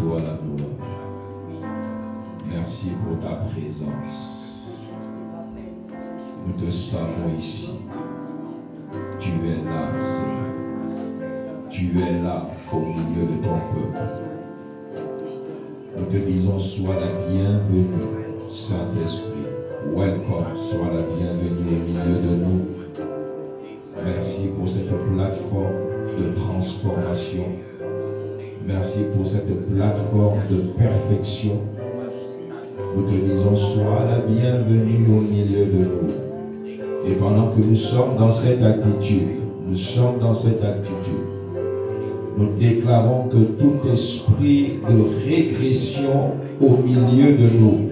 toi la gloire. Merci pour ta présence. Nous te savons ici. Tu es là, Seigneur. Tu es là au milieu de ton peuple. Nous te disons, sois la bienvenue, Saint-Esprit. Welcome, sois la bienvenue au milieu de nous. Merci pour cette plateforme de transformation. Merci pour cette plateforme de perfection. Nous te disons, sois la bienvenue au milieu de nous. Et pendant que nous sommes dans cette attitude, nous déclarons que tout esprit de régression au milieu de nous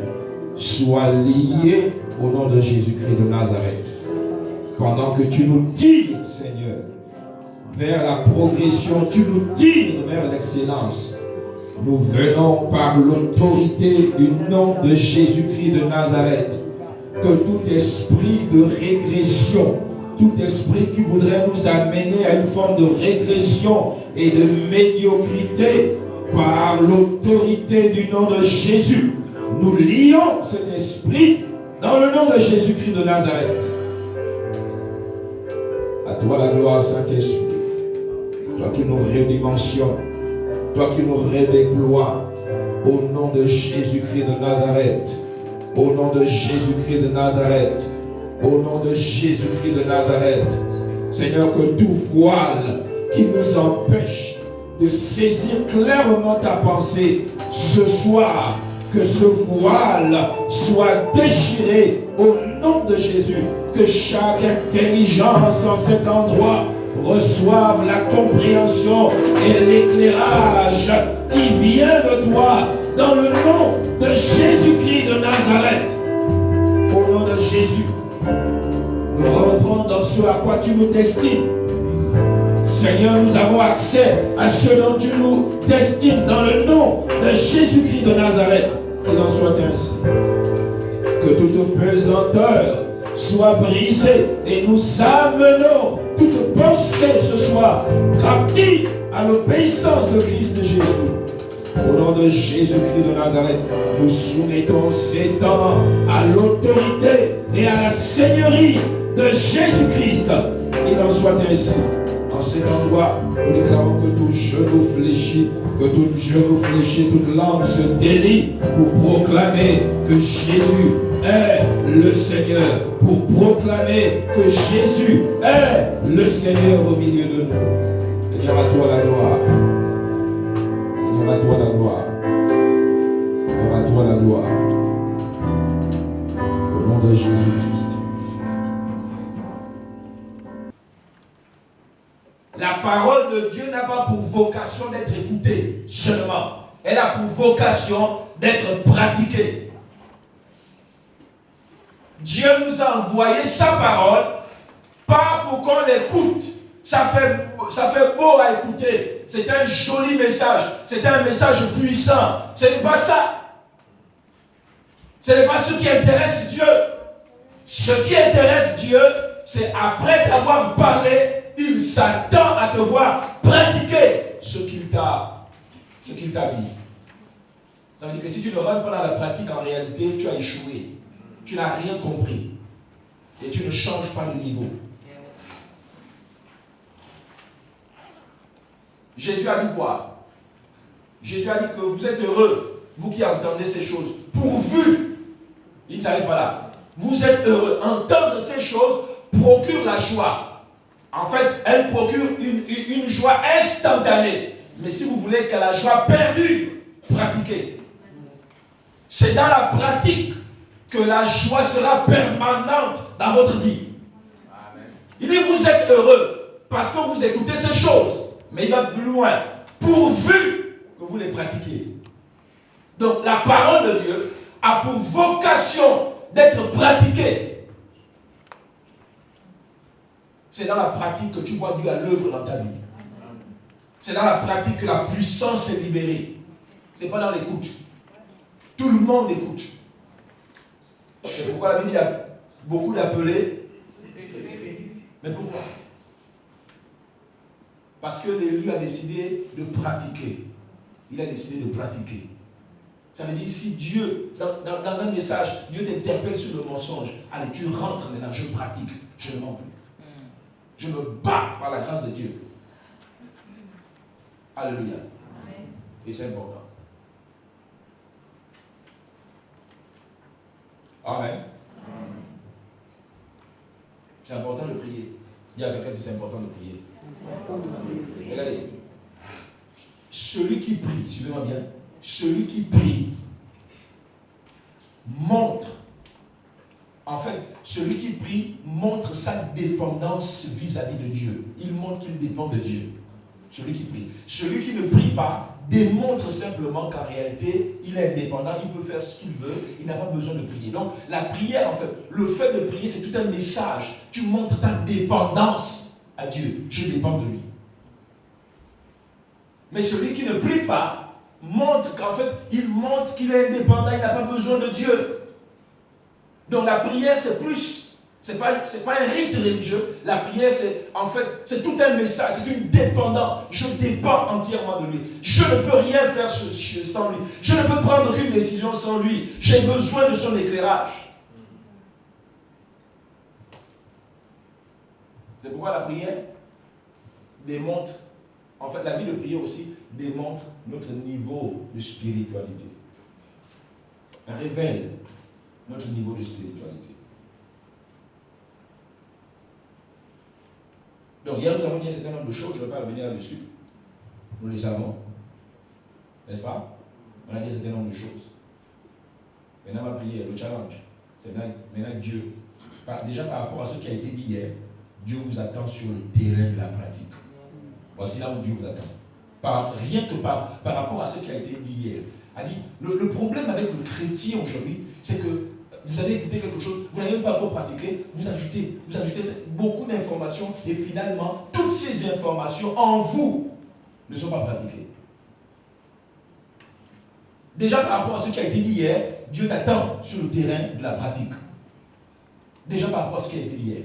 soit lié au nom de Jésus-Christ de Nazareth. Pendant que tu nous tires, Seigneur, vers la progression, tu nous tires vers l'excellence. Nous venons par l'autorité du nom de Jésus-Christ de Nazareth. Que tout esprit de régression, tout esprit qui voudrait nous amener à une forme de régression et de médiocrité, par l'autorité du nom de Jésus, nous lions cet esprit dans le nom de Jésus-Christ de Nazareth. À toi la gloire, Saint-Esprit. Toi qui nous redimensionnes, toi qui nous redéploies, au nom de Jésus-Christ de Nazareth. Au nom de Jésus-Christ de Nazareth. Au nom de Jésus-Christ de Nazareth. Seigneur, que tout voile qui nous empêche de saisir clairement ta pensée ce soir, que ce voile soit déchiré au nom de Jésus. Que chaque intelligence en cet endroit reçoive la compréhension et l'éclairage qui vient de toi dans le nom de Jésus-Christ de Nazareth. Au nom de Jésus, nous rentrons dans ce à quoi tu nous destines. Seigneur, nous avons accès à ce dont tu nous destines dans le nom de Jésus-Christ de Nazareth. Qu'il en soit ainsi. Que toute pesanteur soit brisée et nous amenons toute pensée ce soir captive à l'obéissance de Christ Jésus. Au nom de Jésus-Christ de Nazareth, nous soumettons ces temps à l'autorité et à la seigneurie de Jésus-Christ. Qu'il en soit ainsi. En cet endroit, nous déclarons que tout genou fléchit, toute langue se délie pour proclamer que Jésus est le Seigneur, pour proclamer que Jésus est le Seigneur au milieu de nous. Seigneur, à toi la gloire. Seigneur, à toi la gloire. Seigneur, à toi la gloire. Au nom de Jésus-Christ. La parole de Dieu n'a pas pour vocation d'être écoutée seulement. Elle a pour vocation d'être pratiquée. Dieu nous a envoyé sa parole, pas pour qu'on l'écoute. Ça fait beau à écouter. C'est un joli message. C'est un message puissant. Ce n'est pas ça. Ce n'est pas ce qui intéresse Dieu. Ce qui intéresse Dieu, c'est après t'avoir parlé, il s'attend à te voir pratiquer ce qu'il t'a dit. Ça veut dire que si tu ne rentres pas dans la pratique, en réalité, tu as échoué. Tu n'as rien compris. Et tu ne changes pas de niveau. Jésus a dit quoi? Jésus a dit que vous êtes heureux, vous qui entendez ces choses, pourvu. Il ne s'arrête pas là. Vous êtes heureux. Entendre ces choses procure la joie. En fait, elle procure une joie instantanée. Mais si vous voulez que la joie perdure, pratiquez. C'est dans la pratique que la joie sera permanente dans votre vie. Amen. Il dit, vous êtes heureux parce que vous écoutez ces choses. Mais il va plus loin. Pourvu que vous les pratiquiez. Donc, la parole de Dieu a pour vocation d'être pratiquée. C'est dans la pratique que tu vois Dieu à l'œuvre dans ta vie. C'est dans la pratique que la puissance est libérée. Ce n'est pas dans l'écoute. Tout le monde écoute. C'est pourquoi la Bible dit qu'il y a beaucoup d'appelés. Mais pourquoi? Parce que l'élu a décidé de pratiquer. il a décidé de pratiquer. Ça veut dire, si Dieu, dans un message, Dieu t'interpelle sur le mensonge, allez, tu rentres maintenant, je pratique, je ne mens plus. Je me bats par la grâce de Dieu. Alléluia. Amen. Et c'est important. Amen. C'est important de prier. Il y a quelqu'un qui dit c'est important de prier. Regardez. Celui qui prie, suivez-moi bien, celui qui prie montre, en fait, celui qui prie montre sa dépendance vis-à-vis de Dieu. Il montre qu'il dépend de Dieu. Celui qui prie. Celui qui ne prie pas démontre simplement qu'en réalité, il est indépendant, il peut faire ce qu'il veut, il n'a pas besoin de prier. Donc, la prière, en fait, le fait de prier, c'est tout un message. Tu montres ta dépendance à Dieu. Je dépends de lui. Mais celui qui ne prie pas montre qu'en fait, il montre qu'il est indépendant, il n'a pas besoin de Dieu. Donc la prière, c'est plus, c'est pas un rite religieux. La prière, c'est en fait, c'est tout un message, c'est une dépendance. Je dépends entièrement de lui. Je ne peux rien faire sans lui. Je ne peux prendre aucune décision sans lui. J'ai besoin de son éclairage. C'est pourquoi la prière démontre, en fait, la vie de prière aussi démontre notre niveau de spiritualité. Elle révèle notre niveau de spiritualité. Donc, hier, nous avons dit un certain nombre de choses, je ne vais pas revenir là-dessus. Nous les savons. N'est-ce pas? On a dit un certain nombre de choses. Maintenant, ma prière, le challenge, c'est maintenant Dieu. Déjà, par rapport à ce qui a été dit hier, Dieu vous attend sur le terrain de la pratique. Voici là où Dieu vous attend. Rien que par rapport à ce qui a été dit hier. Le problème avec le chrétien aujourd'hui, c'est que vous avez écouté quelque chose, vous n'avez même pas encore pratiqué, vous ajoutez beaucoup d'informations et finalement, toutes ces informations en vous ne sont pas pratiquées. Déjà par rapport à ce qui a été dit hier, Dieu t'attend sur le terrain de la pratique. Déjà par rapport à ce qui a été dit hier.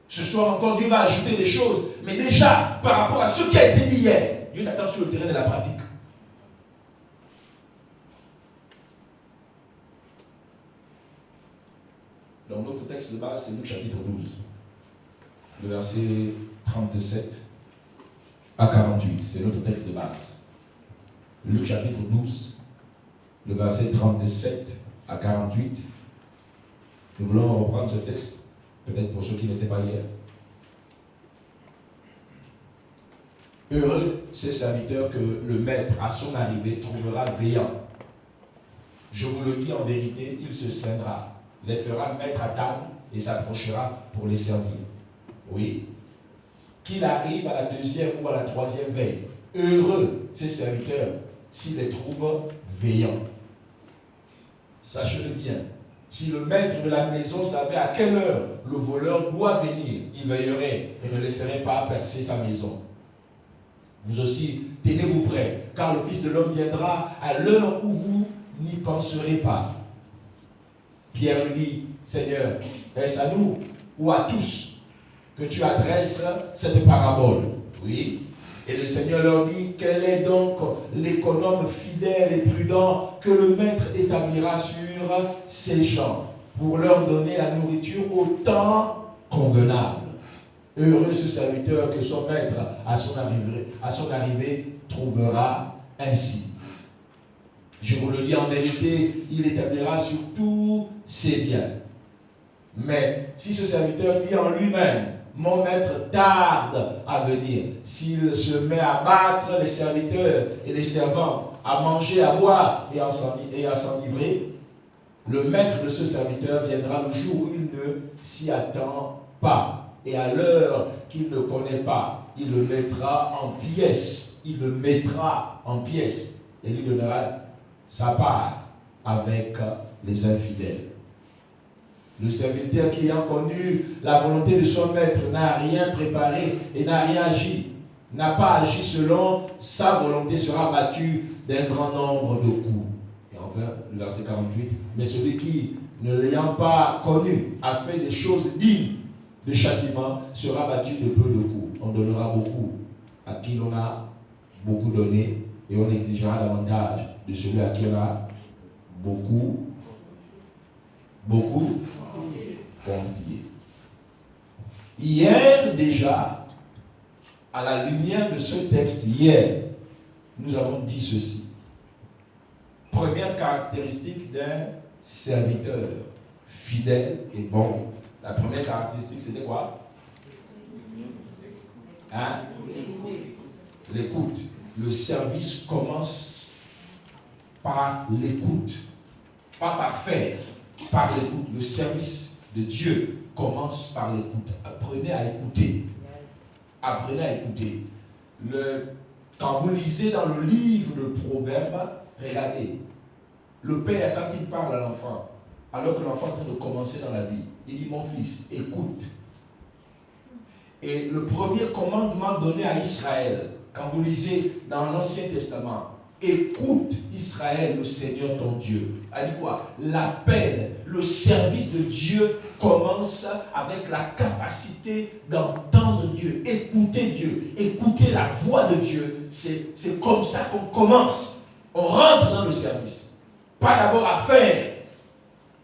Ce soir encore, Dieu va ajouter des choses, mais déjà par rapport à ce qui a été dit hier, Dieu t'attend sur le terrain de la pratique. Donc notre texte de base, c'est Luc chapitre 12, le verset 37 à 48. C'est notre texte de base. Luc chapitre 12, le verset 37 à 48. Nous voulons reprendre ce texte, peut-être pour ceux qui n'étaient pas hier. Heureux ces serviteurs que le maître, à son arrivée, trouvera veillant. Je vous le dis en vérité, il se scindra, les fera mettre à table et s'approchera pour les servir. Oui. Qu'il arrive à la deuxième ou à la troisième veille. Heureux ces serviteurs s'il les trouve veillants. Sachez-le bien. Si le maître de la maison savait à quelle heure le voleur doit venir, il veillerait et ne laisserait pas percer sa maison. Vous aussi, tenez-vous prêts, car le Fils de l'homme viendra à l'heure où vous n'y penserez pas. Pierre lui dit, Seigneur, est-ce à nous ou à tous que tu adresses cette parabole? Oui. Et le Seigneur leur dit, quel est donc l'économe fidèle et prudent que le maître établira sur ses gens pour leur donner la nourriture au temps convenable? Heureux ce serviteur que son maître à son arrivée trouvera ainsi. Je vous le dis en vérité, il établira sur tous ses biens. Mais si ce serviteur dit en lui-même, mon maître tarde à venir, s'il se met à battre les serviteurs et les servantes, à manger, à boire et à s'enivrer, le maître de ce serviteur viendra le jour où il ne s'y attend pas. Et à l'heure qu'il ne connaît pas, il le mettra en pièces. Il le mettra en pièces. Et lui donnera sa part avec les infidèles. Le serviteur qui ayant connu la volonté de son maître n'a rien préparé et n'a rien agi, n'a pas agi selon sa volonté, sera battu d'un grand nombre de coups. Et enfin, le verset 48, mais celui qui, ne l'ayant pas connu, a fait des choses dignes de châtiment, sera battu de peu de coups. On donnera beaucoup à qui l'on a beaucoup donné et on exigera davantage de celui à qui on a beaucoup confié. Hier déjà, à la lumière de ce texte, hier, nous avons dit ceci. Première caractéristique d'un serviteur fidèle et bon. La première caractéristique, c'était quoi? L'écoute. Le service commence par l'écoute. Pas par faire, par l'écoute. Le service de Dieu commence par l'écoute. Apprenez à écouter. Apprenez à écouter. Quand vous lisez dans le livre de Proverbes, regardez. Le père, quand il parle à l'enfant, alors que l'enfant est en train de commencer dans la vie, il dit, mon fils, écoute. Et le premier commandement donné à Israël, quand vous lisez dans l'Ancien Testament, écoute Israël, le Seigneur ton Dieu. Elle dit quoi? La peine, le service de Dieu commence avec la capacité d'entendre Dieu, écouter la voix de Dieu. C'est comme ça qu'on commence. On rentre dans le service. Pas d'abord à faire,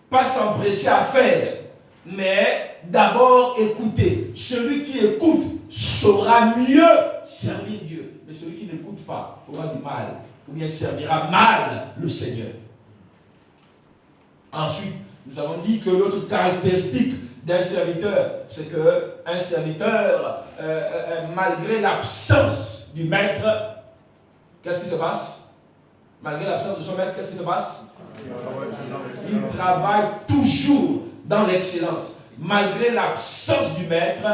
pas s'empresser à faire, mais d'abord écouter. Celui qui écoute saura mieux servir Dieu. Mais celui qui n'écoute pas aura du mal, ou bien servira mal le Seigneur. Ensuite, nous avons dit que l'autre caractéristique d'un serviteur, c'est qu'un serviteur, malgré l'absence du maître, qu'est-ce qui se passe? Malgré l'absence de son maître, qu'est-ce qui se passe? Il travaille toujours dans l'excellence. Malgré l'absence du maître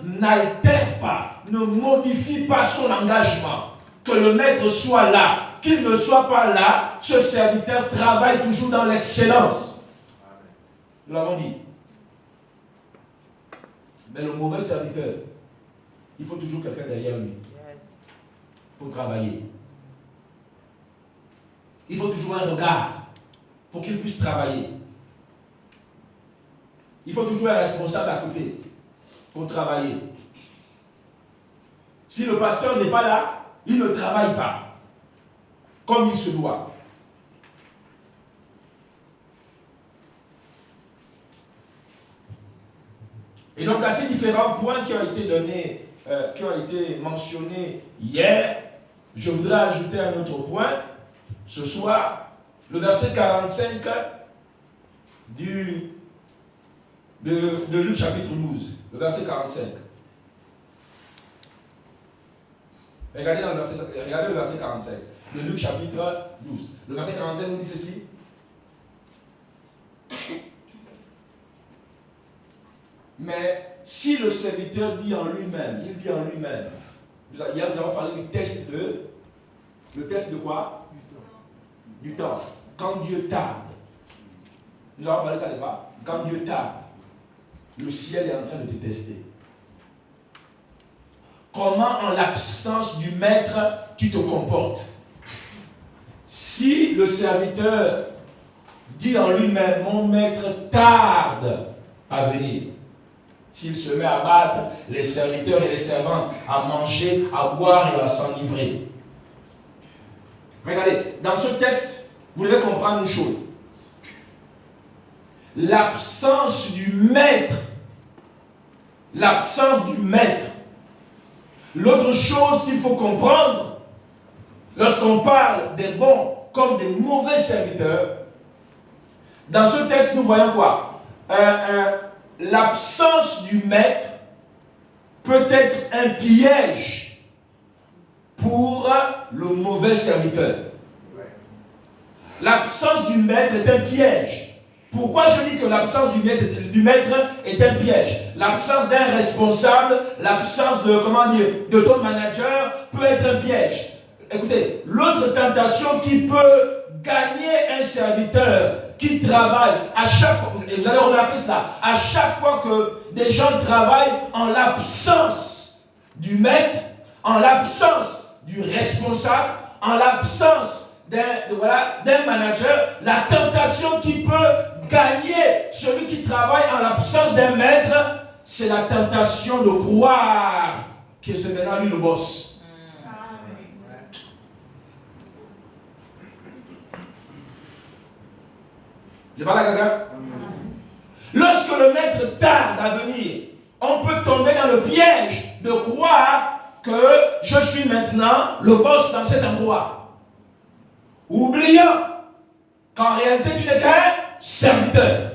n'altère pas, ne modifie pas son engagement. Que le maître soit là, qu'il ne soit pas là, ce serviteur travaille toujours dans l'excellence. Nous l'avons dit. Mais le mauvais serviteur, il faut toujours quelqu'un derrière lui pour travailler. Il faut toujours un regard pour qu'il puisse travailler. Il faut toujours un responsable à côté pour travailler. Si le pasteur n'est pas là, il ne travaille pas comme il se doit. Et donc, à ces différents points qui ont été donnés, qui ont été mentionnés hier, je voudrais ajouter un autre point. Ce soir, le verset 45 de Luc chapitre 12. Le verset 45. Regardez le verset 45 de Luc chapitre 12. Le verset 45 nous dit ceci. Mais si le serviteur dit en lui-même, hier nous avons parlé du test de... Le test de quoi? Du temps. Quand Dieu tarde. Nous avons parlé de ça, n'est-ce pas? Quand Dieu tarde, le ciel est en train de te tester. Comment, en l'absence du maître, tu te comportes? Si le serviteur dit en lui-même, mon maître tarde à venir, s'il se met à battre les serviteurs et les servantes, à manger, à boire et à s'enivrer. Regardez, dans ce texte, vous devez comprendre une chose. L'absence du maître. L'autre chose qu'il faut comprendre, lorsqu'on parle des bons comme des mauvais serviteurs, dans ce texte, nous voyons quoi? L'absence du maître peut être un piège pour le mauvais serviteur. L'absence du maître est un piège. Pourquoi je dis que l'absence du maître est un piège? L'absence d'un responsable, l'absence de ton manager peut être un piège. Écoutez, l'autre tentation qui peut gagner un serviteur qui travaille à chaque fois, vous allez remarquer cela, à chaque fois que des gens travaillent en l'absence du maître, en l'absence du responsable, en l'absence d'un manager, la tentation qui peut gagner celui qui travaille en l'absence d'un maître, c'est la tentation de croire que c'est maintenant lui le boss. Je parle à quelqu'un? Lorsque le maître tarde à venir, on peut tomber dans le piège de croire que je suis maintenant le boss dans cet endroit. Oubliant qu'en réalité tu n'es qu'un serviteur.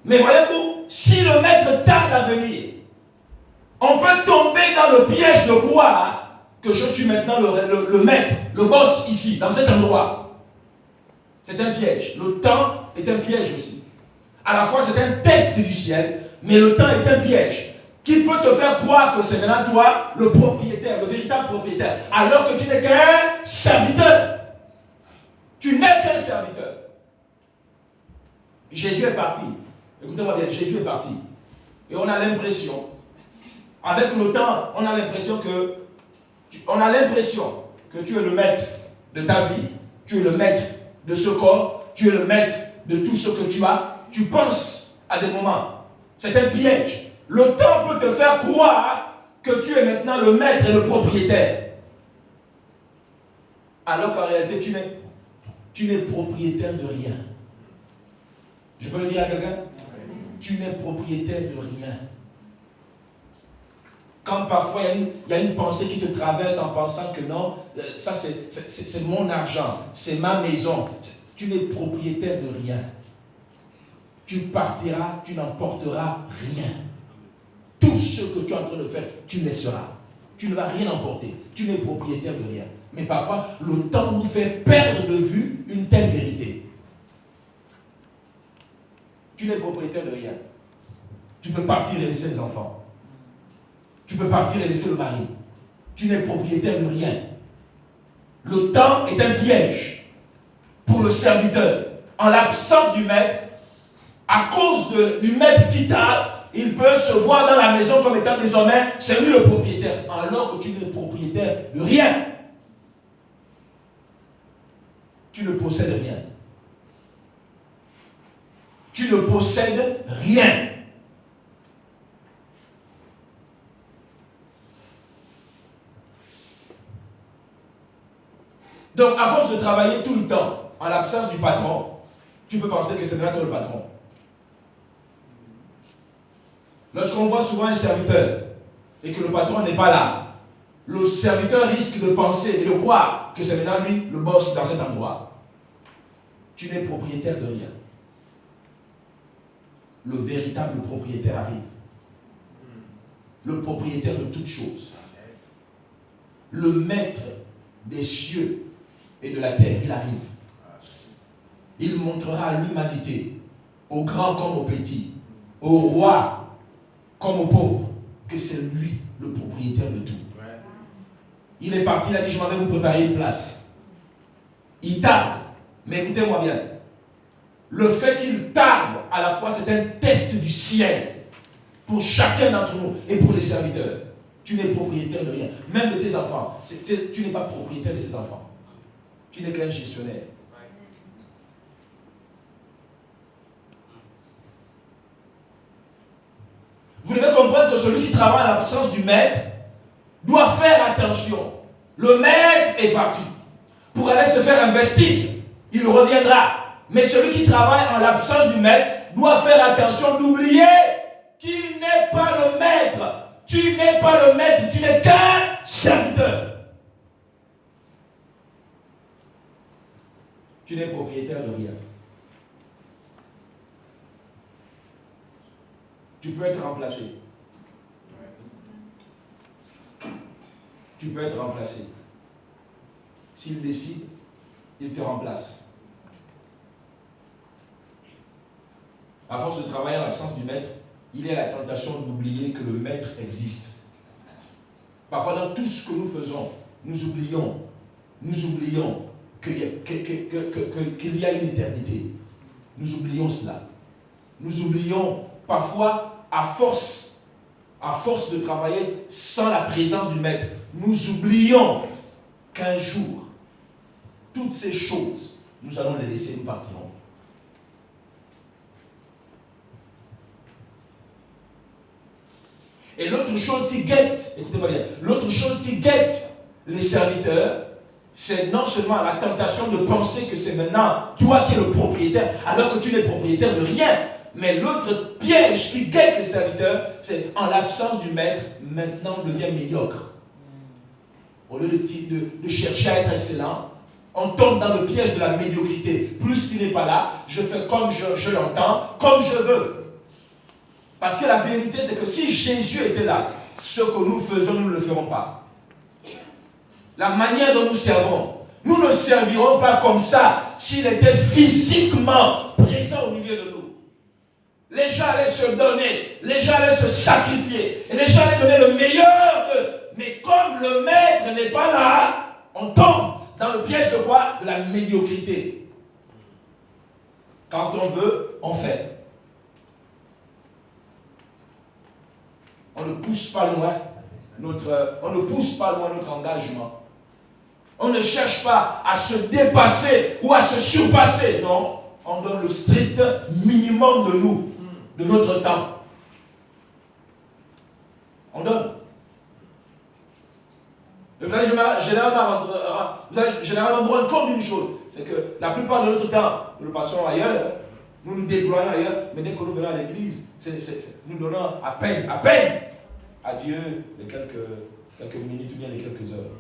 Mais voyez-vous, si le maître tarde à venir, on peut tomber dans le piège de croire que je suis maintenant le maître, le boss ici, dans cet endroit. C'est un piège. Le temps est un piège aussi. À la fois, c'est un test du ciel, mais le temps est un piège qui peut te faire croire que c'est maintenant toi le propriétaire, le véritable propriétaire, alors que tu n'es qu'un serviteur. Tu n'es qu'un serviteur. Jésus est parti. Écoutez-moi bien, Jésus est parti. Et on a l'impression, avec le temps, on a l'impression que tu es le maître de ta vie, tu es le maître de ce corps, tu es le maître de tout ce que tu as. Tu penses à des moments. C'est un piège. Le temps peut te faire croire que tu es maintenant le maître et le propriétaire. Alors qu'en réalité, tu n'es propriétaire de rien. Je peux le dire à quelqu'un? Tu n'es propriétaire de rien. Quand parfois il y a une pensée qui te traverse en pensant que non, ça c'est mon argent, c'est ma maison. Tu n'es propriétaire de rien. Tu partiras, tu n'emporteras rien. Tout ce que tu es en train de faire, tu laisseras. Tu ne vas rien emporter. Tu n'es propriétaire de rien. Mais parfois, le temps nous fait perdre de vue une telle vérité. Tu n'es propriétaire de rien. Tu peux partir et laisser les enfants. Tu peux partir et laisser le mari. Tu n'es propriétaire de rien. Le temps est un piège pour le serviteur. En l'absence du maître, à cause du maître qui tarde, il peut se voir dans la maison comme étant désormais, c'est lui le propriétaire, alors que tu n'es propriétaire de rien. Tu ne possèdes rien. Tu ne possèdes rien. Donc, à force de travailler tout le temps, en l'absence du patron, tu peux penser que c'est toi le patron. Lorsqu'on voit souvent un serviteur et que le patron n'est pas là, le serviteur risque de penser et de croire que c'est maintenant lui le boss dans cet endroit. Tu n'es propriétaire de rien. Le véritable propriétaire arrive. Le propriétaire de toutes choses. Le maître des cieux et de la terre, il arrive. Il montrera à l'humanité, aux grands comme aux petits, aux rois comme aux pauvres, que c'est lui le propriétaire de tout. Il est parti, il a dit, je m'en vais vous préparer une place. Il tarde, mais écoutez-moi bien. Le fait qu'il tarde, à la fois, c'est un test du ciel pour chacun d'entre nous et pour les serviteurs. Tu n'es propriétaire de rien, même de tes enfants. Tu n'es pas propriétaire de ces enfants. Tu n'es qu'un gestionnaire. Vous devez comprendre que celui qui travaille en l'absence du maître doit faire attention. Le maître est parti pour aller se faire investir. Il reviendra. Mais celui qui travaille en l'absence du maître doit faire attention d'oublier qu'il n'est pas le maître. Tu n'es pas le maître, tu n'es qu'un serviteur. Tu n'es propriétaire de rien. Tu peux être remplacé. Tu peux être remplacé. S'il décide, il te remplace. À force de travailler en l'absence du maître, il y a la tentation d'oublier que le maître existe. Parfois, dans tout ce que nous faisons, nous oublions qu'il y a une éternité. Nous oublions cela. Nous oublions parfois, à force de travailler sans la présence du maître, nous oublions qu'un jour, toutes ces choses, nous allons les laisser, nous partirons. Et l'autre chose qui guette, écoutez-moi bien, l'autre chose qui guette les serviteurs, c'est non seulement la tentation de penser que c'est maintenant toi qui es le propriétaire, alors que tu n'es propriétaire de rien. Mais l'autre piège qui guette les serviteurs, c'est en l'absence du maître, maintenant on devient médiocre. Au lieu de chercher à être excellent, on tombe dans le piège de la médiocrité. Plus qu'il n'est pas là, je fais comme je l'entends, comme je veux. Parce que la vérité, c'est que si Jésus était là, ce que nous faisons, nous ne le ferons pas. La manière dont nous servons, nous ne servirons pas comme ça s'il était physiquement présent au milieu de nous. Les gens allaient se donner, les gens allaient se sacrifier, et les gens allaient donner le meilleur d'eux. Mais comme le maître n'est pas là, on tombe dans le piège de quoi? De la médiocrité. Quand on veut, on fait. On ne pousse pas loin notre engagement. On ne cherche pas à se dépasser ou à se surpasser. Non, on donne le strict minimum de nous, de notre temps. On donne. Vous allez généralement vous rendre compte d'une chose, c'est que la plupart de notre temps, nous le passons ailleurs, nous nous déployons ailleurs, mais dès que nous venons à l'église, nous donnons à peine à Dieu les quelques minutes ou bien les quelques heures.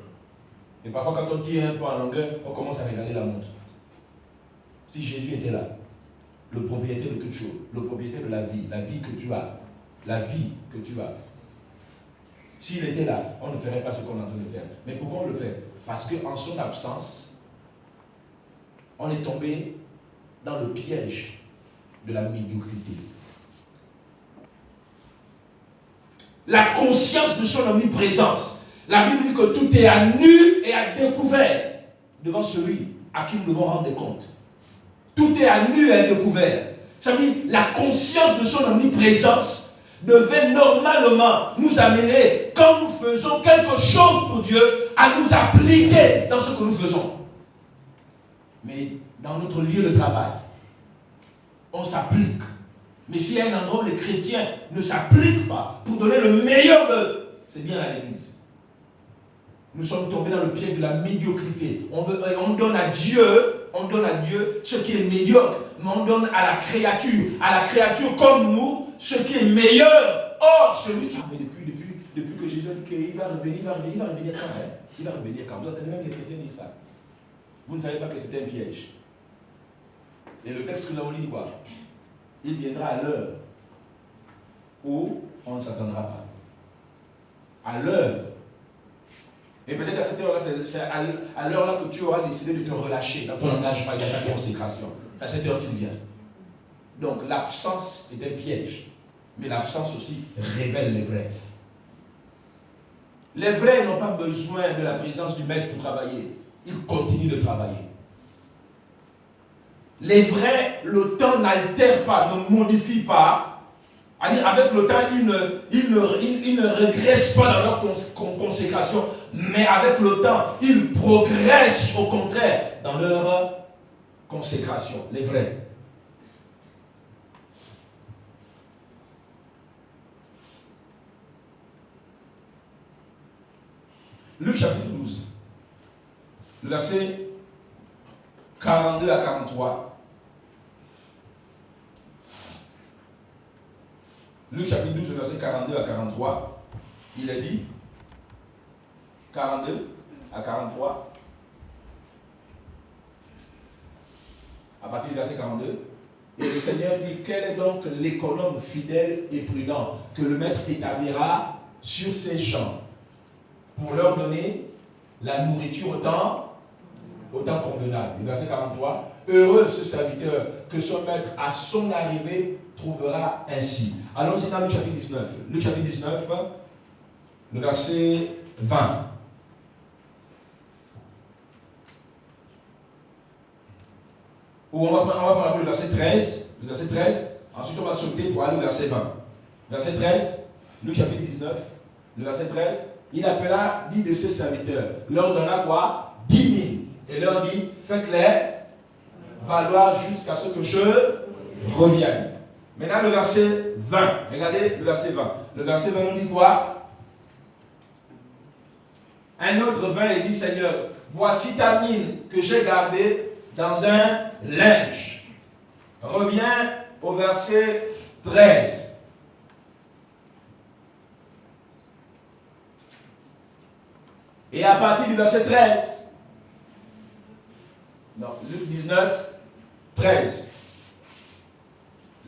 Et parfois quand on tire un peu en longueur, on commence à regarder la montre. Si Jésus était là, le propriétaire de toute chose, le propriétaire de la vie que tu as, s'il était là, on ne ferait pas ce qu'on est en train de faire. Mais pourquoi on le fait? Parce qu'en son absence, on est tombé dans le piège de la médiocrité. La conscience de son omniprésence. La Bible dit que tout est à nu et à découvert devant celui à qui nous devons rendre des comptes. Tout est à nu et à découvert. Ça veut dire la conscience de son omniprésence devait normalement nous amener, quand nous faisons quelque chose pour Dieu, à nous appliquer dans ce que nous faisons. Mais dans notre lieu de travail, on s'applique. Mais s'il y a un endroit où les chrétiens ne s'appliquent pas pour donner le meilleur d'eux, c'est bien à l'église. Nous sommes tombés dans le piège de la médiocrité. On donne à Dieu ce qui est médiocre, mais on donne à la créature comme nous, ce qui est meilleur. Or, celui qui... Mais depuis que Jésus a dit qu'il va revenir quand même. Il va revenir quand même. Même les chrétiens disent ça. Vous ne savez pas que c'était un piège. Et le texte que nous avons lu dit quoi? Il viendra à l'heure où on ne s'attendra pas. À l'heure. Et peut-être à cette heure-là, c'est à l'heure-là que tu auras décidé de te relâcher dans ton engagement et dans ta consécration. C'est à cette heure qu'il vient. Donc l'absence est un piège. Mais l'absence aussi révèle les vrais. Les vrais n'ont pas besoin de la présence du maître pour travailler. Ils continuent de travailler. Les vrais, le temps n'altère pas, ne modifie pas. Avec le temps, ils ne régressent pas dans leur consécration, mais avec le temps, ils progressent au contraire dans leur consécration. Les vrais. Luc chapitre 12, le verset 42 à 43. Luc chapitre 12, le verset 42 à 43, il est dit, 42 à 43, à partir du verset 42, et le Seigneur dit, quel est donc l'économe fidèle et prudent que le maître établira sur ses champs pour leur donner la nourriture au temps convenable. Le verset 43, heureux ce serviteur que son maître à son arrivée trouvera ainsi. Allons-y dans Luc chapitre 19. Luc chapitre 19, le verset 20. Ou on va prendre le verset 13. Le verset 13. Ensuite, on va sauter pour aller au verset 20. Verset 13, Luc chapitre 19, le verset 13. Il appela 10 de ses serviteurs, leur donna quoi? 10 000. Et leur dit, faites-les valoir jusqu'à ce que je revienne. Maintenant, le verset 20. Regardez le verset 20. Le verset 20 nous dit quoi? Un autre 20, il dit, Seigneur, voici ta mine que j'ai gardée dans un linge. Reviens au verset 13. Et à partir du verset 13, non, Luc 19, 13.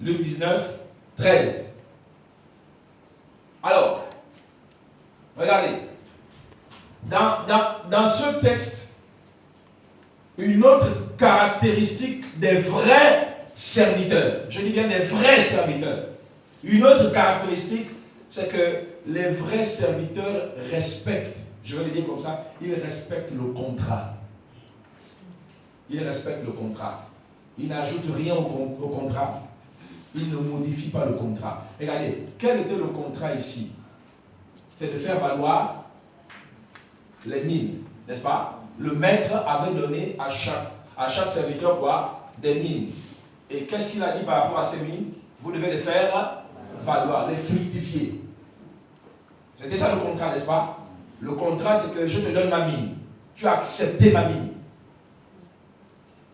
Luc 19, 13. Alors, regardez. Dans ce texte, une autre caractéristique des vrais serviteurs, je dis bien des vrais serviteurs, une autre caractéristique, c'est que les vrais serviteurs respectent, je vais le dire comme ça, ils respectent le contrat. Ils respectent le contrat. Ils n'ajoutent rien au contrat. Ils ne modifient pas le contrat. Regardez, quel était le contrat ici? C'est de faire valoir les mines, n'est-ce pas? Le maître avait donné à chaque serviteur quoi? Des mines. Et qu'est-ce qu'il a dit par rapport à ces mines? Vous devez les faire valoir, les fructifier. C'était ça le contrat, n'est-ce pas? Le contrat, c'est que je te donne ma mine. Tu as accepté ma mine.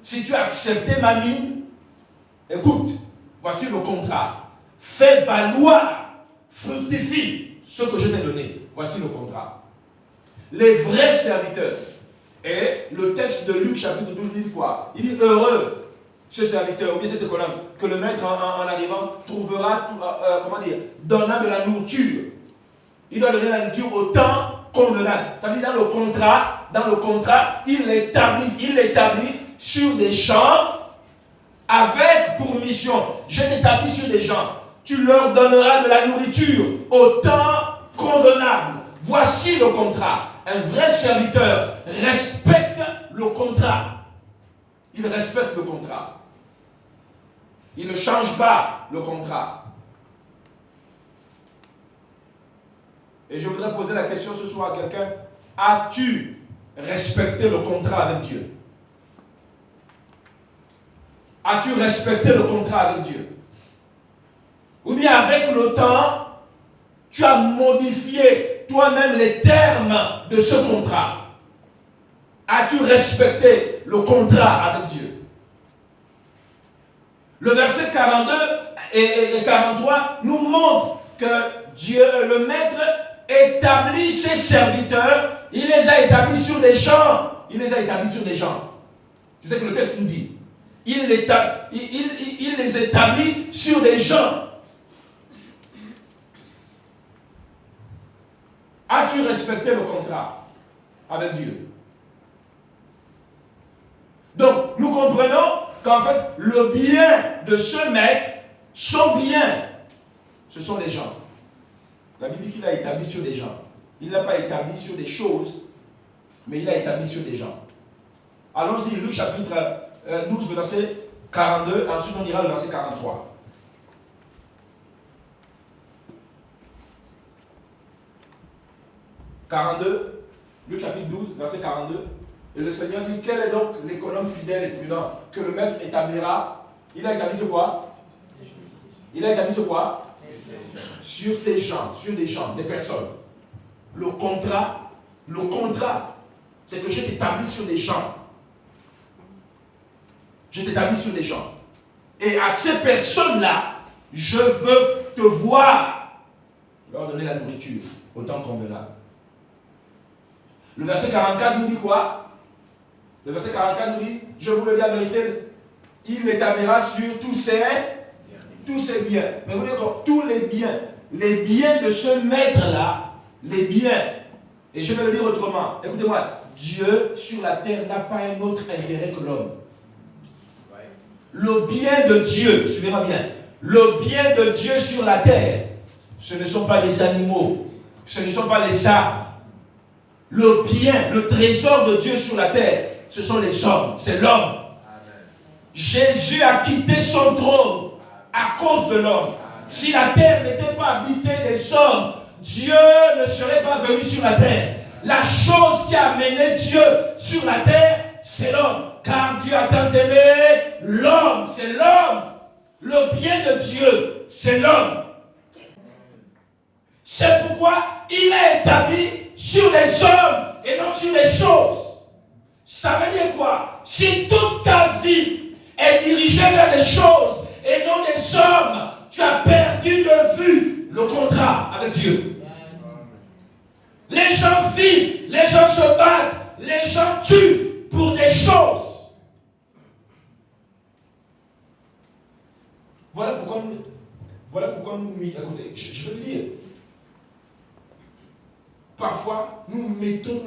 Si tu as accepté ma mine, écoute, voici le contrat. Fais valoir, fructifie ce que je t'ai donné. Voici le contrat. Les vrais serviteurs. Et le texte de Luc chapitre 12 dit quoi? Il dit heureux ce serviteur, ou bien cet économe, que le maître en arrivant trouvera, donnant de la nourriture. Il doit donner la nourriture au temps convenable. Ça veut dire dans le contrat, il l'établit sur des champs avec pour mission. Je t'établis sur des gens. Tu leur donneras de la nourriture au temps convenable. Voici le contrat. Un vrai serviteur respecte le contrat. Il respecte le contrat. Il ne change pas le contrat. Et je voudrais poser la question ce soir à quelqu'un. As-tu respecté le contrat avec Dieu? As-tu respecté le contrat avec Dieu? Ou bien avec le temps, tu as modifié toi-même les termes de ce contrat? As-tu respecté le contrat avec Dieu? Le verset 42 et 43 nous montrent que Dieu, le Maître, établit ses serviteurs. Il les a établis sur des champs. Il les a établis sur des champs. C'est ce que le texte nous dit. Il les établit sur des champs. As-tu respecté le contrat avec Dieu? Donc, nous comprenons qu'en fait, le bien de ce maître, son bien, ce sont les gens. La Bible dit qu'il a établi sur des gens. Il n'a pas établi sur des choses, mais il a établi sur des gens. Allons-y, Luc chapitre 12, verset 42, ensuite on ira le verset 43. Luc chapitre 12, verset 42. Et le Seigneur dit, quel est donc l'économe fidèle et prudent que le maître établira? Il a établi ce quoi? Il a établi ce quoi? Sur ces gens, sur des gens, des personnes. Le contrat, c'est que je t'établis sur des gens. Je t'établis sur des gens. Et à ces personnes-là, je veux te voir leur donner la nourriture au temps convenable. Le verset 44 nous dit quoi? Le verset 44 nous dit, je vous le dis la vérité, il l'établira sur tous ses biens. Mais vous dites quoi? Tous les biens de ce maître-là, les biens. Et je vais le dire autrement. Écoutez-moi, Dieu sur la terre n'a pas un autre intérêt que l'homme. Le bien de Dieu, suivez-moi bien, le bien de Dieu sur la terre, ce ne sont pas les animaux, ce ne sont pas les arbres. Le bien, le trésor de Dieu sur la terre, ce sont les hommes, c'est l'homme. Jésus a quitté son trône à cause de l'homme. Si la terre n'était pas habitée des hommes, Dieu ne serait pas venu sur la terre. La chose qui a amené Dieu sur la terre, c'est l'homme. Car Dieu a tant aimé l'homme, c'est l'homme. le bien de Dieu, c'est l'homme. C'est pourquoi il est établi sur les hommes et non sur les choses. Ça veut dire quoi? Si toute ta vie est dirigée vers les choses et non les hommes, tu as perdu de vue le contrat avec Dieu. Les gens vivent, les gens se battent, les gens tuent pour des choses. Voilà pourquoi nous écoutez, je vais le lire. Parfois, nous mettons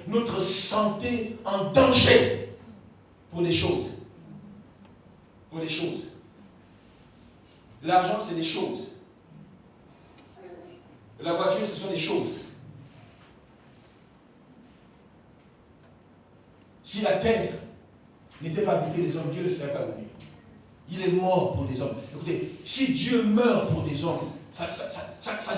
notre santé en danger pour des choses. Pour des choses. L'argent, c'est des choses. La voiture, ce sont des choses. Si la terre n'était pas habitée des hommes, Dieu ne serait pas venu. Il est mort pour les hommes. Écoutez, si Dieu meurt pour des hommes, ça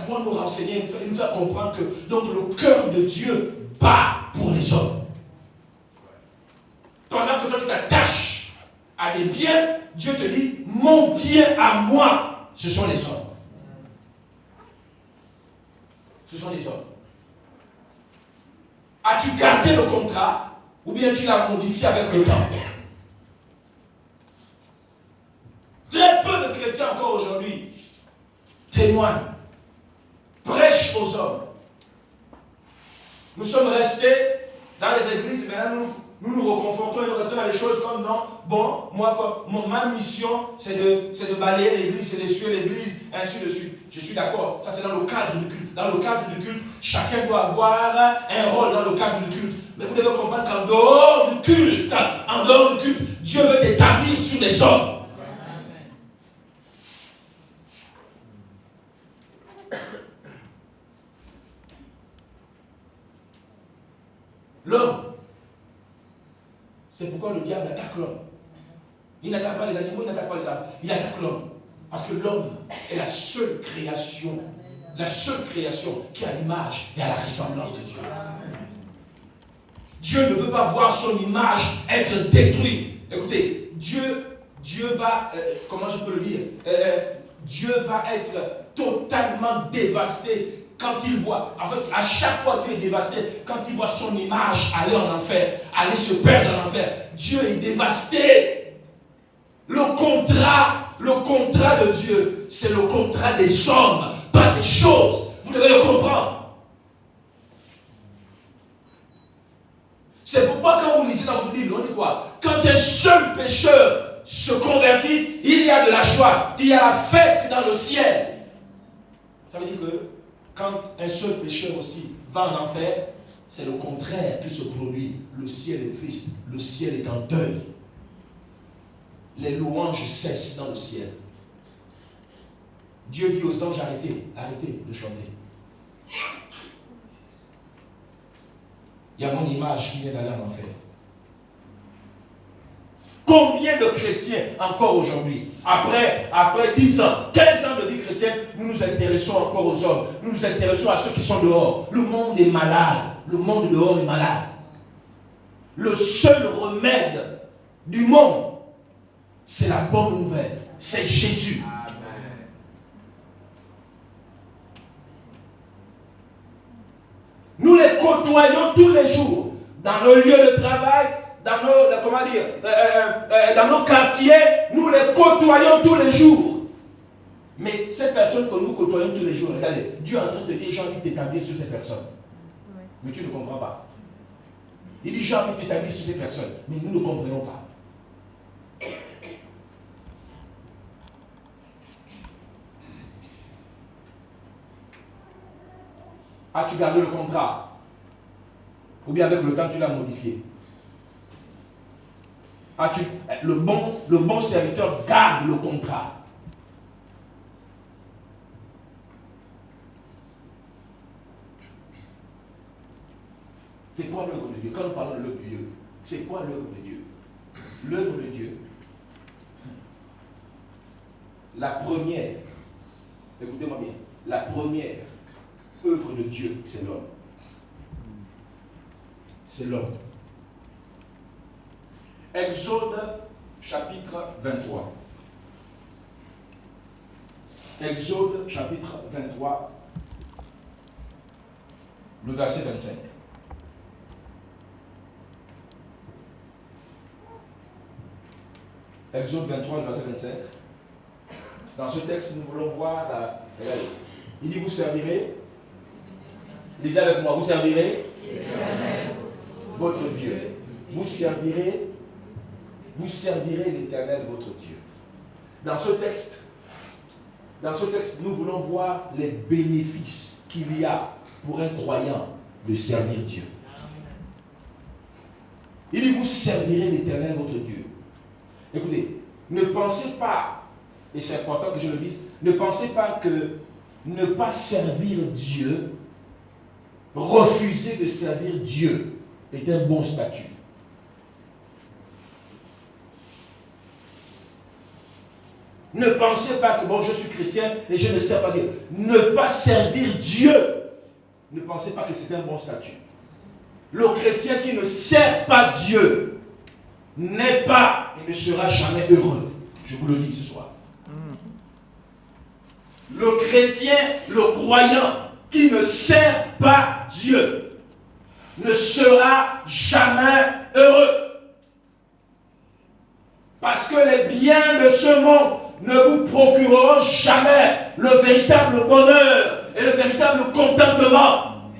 doit nous renseigner, nous faire comprendre que donc, le cœur de Dieu bat pour les hommes. Pendant que toi tu t'attaches à des biens, Dieu te dit, mon bien à moi, ce sont les hommes. Ce sont les hommes. As-tu gardé le contrat ou bien tu l'as modifié avec le temps? Très peu de chrétiens encore aujourd'hui témoignent, prêchent aux hommes. Nous sommes restés dans les églises, maintenant nous nous reconfortons et nous restons dans les choses comme non. Bon, ma mission c'est de balayer l'église, c'est d'essuyer l'église, ainsi de suite. Je suis d'accord, ça c'est dans le cadre du culte. Dans le cadre du culte, chacun doit avoir un rôle dans le cadre du culte. Mais vous devez comprendre qu'en dehors du culte, Dieu veut t'établir sur les hommes. L'homme, c'est pourquoi le diable attaque l'homme. Il n'attaque pas les animaux, il n'attaque pas les arbres, il attaque l'homme. Parce que l'homme est la seule création qui a l'image et a la ressemblance de Dieu. Dieu ne veut pas voir son image être détruite. Écoutez, Dieu va, comment je peux le dire, Dieu va être totalement dévasté quand il voit, en fait, à chaque fois Dieu est dévasté, quand il voit son image aller en enfer, aller se perdre en enfer, Dieu est dévasté. Le contrat de Dieu, c'est le contrat des hommes, pas des choses. Vous devez le comprendre. C'est pourquoi quand vous lisez dans votre Bible, on dit quoi? Quand un seul pécheur se convertit, il y a de la joie, il y a la fête dans le ciel. Ça veut dire que quand un seul pécheur aussi va en enfer, c'est le contraire qui se produit. Le ciel est triste, le ciel est en deuil. Les louanges cessent dans le ciel. Dieu dit aux anges, arrêtez de chanter. Il y a mon image qui vient d'aller en enfer. Combien de chrétiens encore aujourd'hui, après 10 ans, 15 ans de vie chrétienne, nous nous intéressons encore aux hommes, nous nous intéressons à ceux qui sont dehors. Le monde est malade, le monde dehors est malade. Le seul remède du monde, c'est la bonne nouvelle, c'est Jésus. Amen. Nous les côtoyons tous les jours, dans nos lieux de travail, dans nos quartiers, nous les côtoyons tous les jours. Mais ces personnes que nous côtoyons tous les jours, regardez, Dieu est en train de dire, j'ai envie de t'établir sur ces personnes. Oui. Mais tu ne comprends pas. Il dit, j'ai envie de t'établir sur ces personnes, mais nous ne comprenons pas. As-tu gardé le contrat? Ou bien avec le temps, tu l'as modifié? Le bon serviteur garde le contrat. C'est quoi l'œuvre de Dieu? Quand nous parlons de l'œuvre de Dieu, c'est quoi l'œuvre de Dieu? L'œuvre de Dieu, la première, écoutez-moi bien, la première œuvre de Dieu, c'est l'homme. C'est l'homme. Exode chapitre 23. Exode chapitre 23, le verset 25. Exode 23, le verset 25. Dans ce texte, nous voulons voir il dit, vous servirez. Lisez avec moi, vous servirez votre Dieu. Vous servirez l'Éternel, votre Dieu. Dans ce texte, nous voulons voir les bénéfices qu'il y a pour un croyant de servir Dieu. Il dit, vous servirez l'Éternel, votre Dieu. Écoutez, ne pensez pas, et c'est important que je le dise, ne pensez pas que ne pas servir Dieu, refuser de servir Dieu est un bon statut. Ne pensez pas que bon, je suis chrétien et je ne sers pas Dieu. Ne pas servir Dieu, ne pensez pas que c'est un bon statut. Le chrétien qui ne sert pas Dieu n'est pas et ne sera jamais heureux. Je vous le dis ce soir. Le chrétien, le croyant qui ne sert pas Dieu ne sera jamais heureux. Parce que les biens de ce monde ne vous procureront jamais le véritable bonheur et le véritable contentement.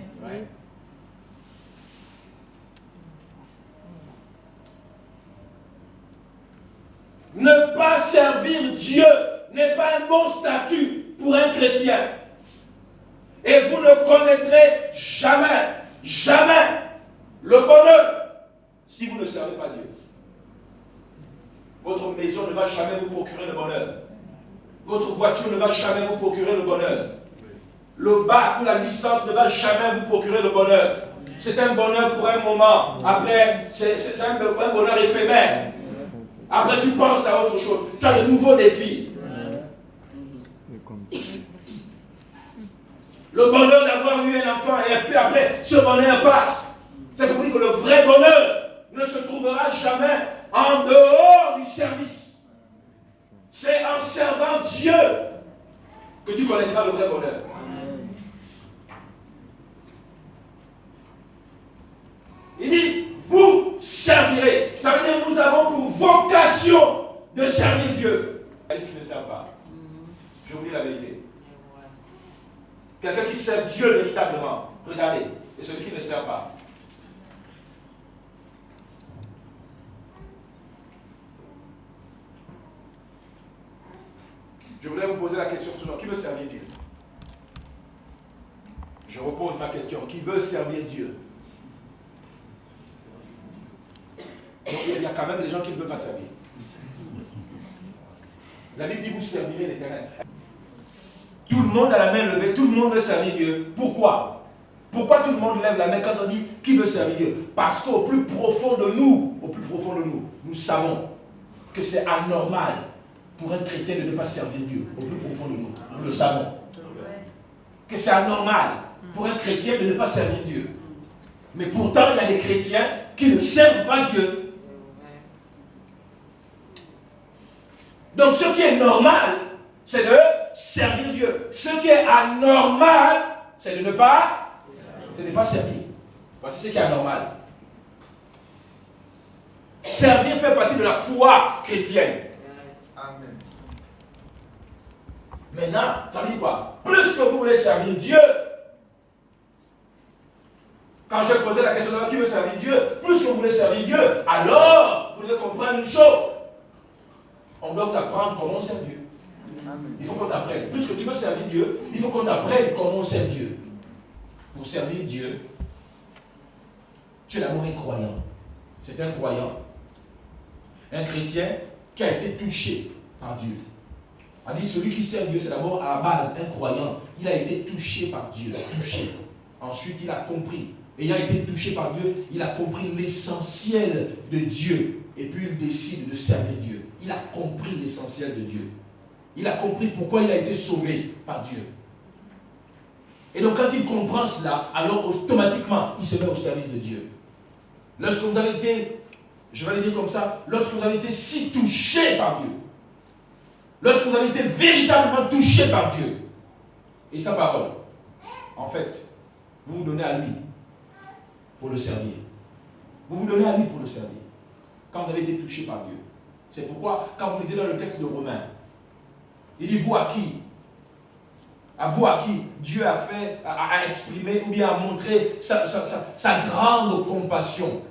Ne pas servir Dieu n'est pas un bon statut pour un chrétien. Et vous ne connaîtrez jamais le bonheur si vous ne servez pas Dieu. Votre maison ne va jamais vous procurer le bonheur. Votre voiture ne va jamais vous procurer le bonheur. Le bac ou la licence ne va jamais vous procurer le bonheur. C'est un bonheur pour un moment. Après, c'est un bonheur éphémère. Après, tu penses à autre chose. Tu as de nouveaux défis. Le bonheur d'avoir eu un enfant et puis après, ce bonheur passe. C'est pour dire que le vrai bonheur ne se trouvera jamais en dehors du service. C'est en servant Dieu que tu connaîtras le vrai bonheur. Il dit, vous servirez. Ça veut dire que nous avons pour vocation de servir Dieu. Est-ce qu'il ne sert pas? Je vous dis la vérité. Quelqu'un qui sert Dieu véritablement, regardez, et celui qui ne sert pas. Je voudrais vous poser la question suivante. Qui veut servir Dieu? Je repose ma question. Qui veut servir Dieu? Donc, il y a quand même des gens qui ne veulent pas servir. La Bible dit, vous servirez l'Éternel. Tout le monde a la main levée, tout le monde veut servir Dieu. Pourquoi? Pourquoi tout le monde lève la main quand on dit qui veut servir Dieu? Parce qu'au plus profond de nous, nous savons que c'est anormal pour un chrétien de ne pas servir Dieu. Au plus profond de nous, nous le savons. Que c'est anormal pour un chrétien de ne pas servir Dieu. Mais pourtant, il y a des chrétiens qui ne servent pas Dieu. Donc ce qui est normal, c'est de servir Dieu. Ce qui est anormal, c'est de ne pas servir. Voici ce qui est anormal. Servir fait partie de la foi chrétienne. Amen. Maintenant, ça veut dire quoi? Plus que vous voulez servir Dieu, quand je posais la question de qui veut servir Dieu, plus que vous voulez servir Dieu, alors vous devez comprendre une chose. On doit vous apprendre comment on sert Dieu. Il faut qu'on t'apprenne. Plus que tu veux servir Dieu, il faut qu'on t'apprenne comment on sert Dieu. Pour servir Dieu, tu es d'abord un croyant. C'est un croyant. Un chrétien qui a été touché par Dieu. On dit celui qui sert Dieu, c'est d'abord à la base un croyant. Il a été touché par Dieu. Touché. Ensuite, il a compris. Ayant été touché par Dieu, il a compris l'essentiel de Dieu. Et puis il décide de servir Dieu. Il a compris l'essentiel de Dieu. Il a compris pourquoi il a été sauvé par Dieu. Et donc quand il comprend cela, alors automatiquement, il se met au service de Dieu. Lorsque vous avez été, je vais le dire comme ça, lorsque vous avez été si touché par Dieu, lorsque vous avez été véritablement touché par Dieu et sa parole, en fait, vous vous donnez à lui pour le servir. Vous vous donnez à lui pour le servir. Quand vous avez été touché par Dieu. C'est pourquoi, quand vous lisez dans le texte de Romains, il dit, vous à qui? À vous à qui Dieu a exprimé ou bien a montré sa grande compassion.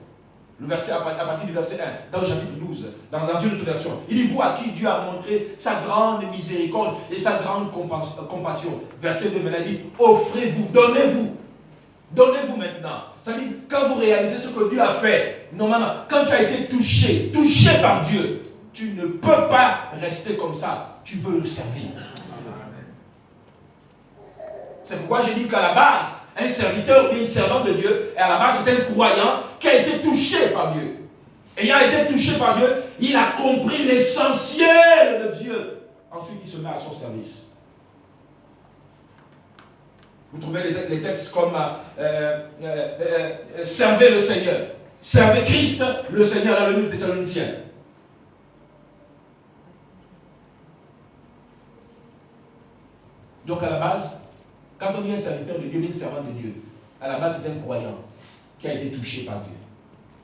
Le verset, à partir du verset 1, dans le chapitre 12, dans une autre version, il dit, vous à qui Dieu a montré sa grande miséricorde et sa grande compassion. Verset 2, maintenant, il dit, offrez-vous, donnez-vous. Donnez-vous maintenant. C'est-à-dire, quand vous réalisez ce que Dieu a fait, normalement, quand tu as été touché par Dieu, tu ne peux pas rester comme ça. Tu veux le servir. C'est pourquoi j'ai dit qu'à la base, un serviteur ou bien une servante de Dieu, et à la base, c'est un croyant qui a été touché par Dieu. Ayant été touché par Dieu, il a compris l'essentiel de Dieu. Ensuite, il se met à son service. Vous trouvez les textes comme servez le Seigneur. Servez Christ, le Seigneur, dans le Nouveau Thessaloniciens. Donc à la base, quand on dit un serviteur de Dieu, une servante de Dieu, à la base c'est un croyant qui a été touché par Dieu.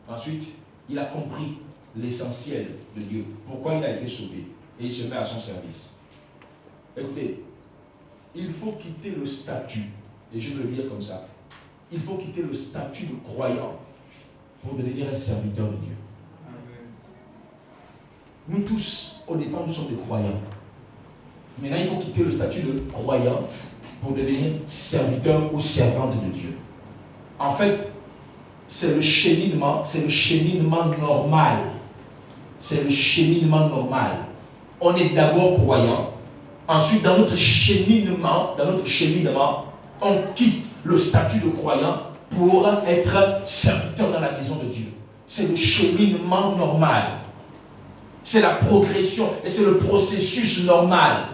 Ensuite, il a compris l'essentiel de Dieu, pourquoi il a été sauvé, et il se met à son service. Écoutez, il faut quitter le statut, et je vais le dire comme ça, il faut quitter le statut de croyant pour devenir un serviteur de Dieu. Nous tous, au départ, nous sommes des croyants. Maintenant, il faut quitter le statut de croyant pour devenir serviteur ou servante de Dieu. En fait, c'est le cheminement normal. C'est le cheminement normal. On est d'abord croyant. Ensuite, dans notre cheminement, on quitte le statut de croyant pour être serviteur dans la maison de Dieu. C'est le cheminement normal. C'est la progression et c'est le processus normal.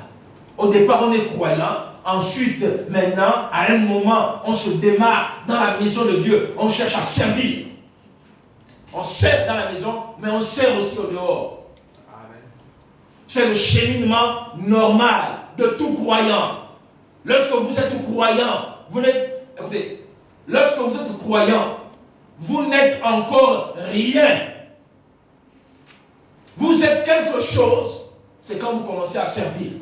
Au départ, on est croyant. Ensuite, maintenant, à un moment, on se démarre dans la maison de Dieu. On cherche à servir. On sert dans la maison, mais on sert aussi au dehors. Amen. C'est le cheminement normal de tout croyant. Lorsque vous êtes croyant, lorsque vous êtes croyant, vous n'êtes encore rien. Vous êtes quelque chose, c'est quand vous commencez à servir.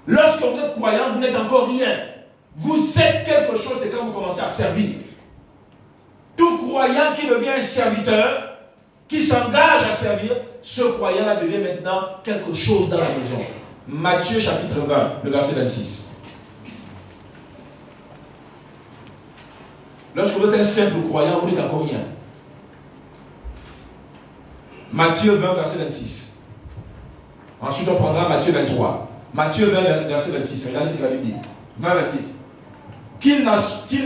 Lorsque vous êtes croyant, vous n'êtes encore rien. Vous êtes quelque chose, c'est quand vous commencez à servir. Tout croyant qui devient un serviteur, qui s'engage à servir, ce croyant-là devient maintenant quelque chose dans la maison. Matthieu chapitre 20, le verset 26. Lorsque vous êtes un simple croyant, vous n'êtes encore rien. Matthieu 20, verset 26. Ensuite, on prendra Matthieu 23. Matthieu 20, verset 26. Regardez ce que la Bible dit. 20, 26. Qu'il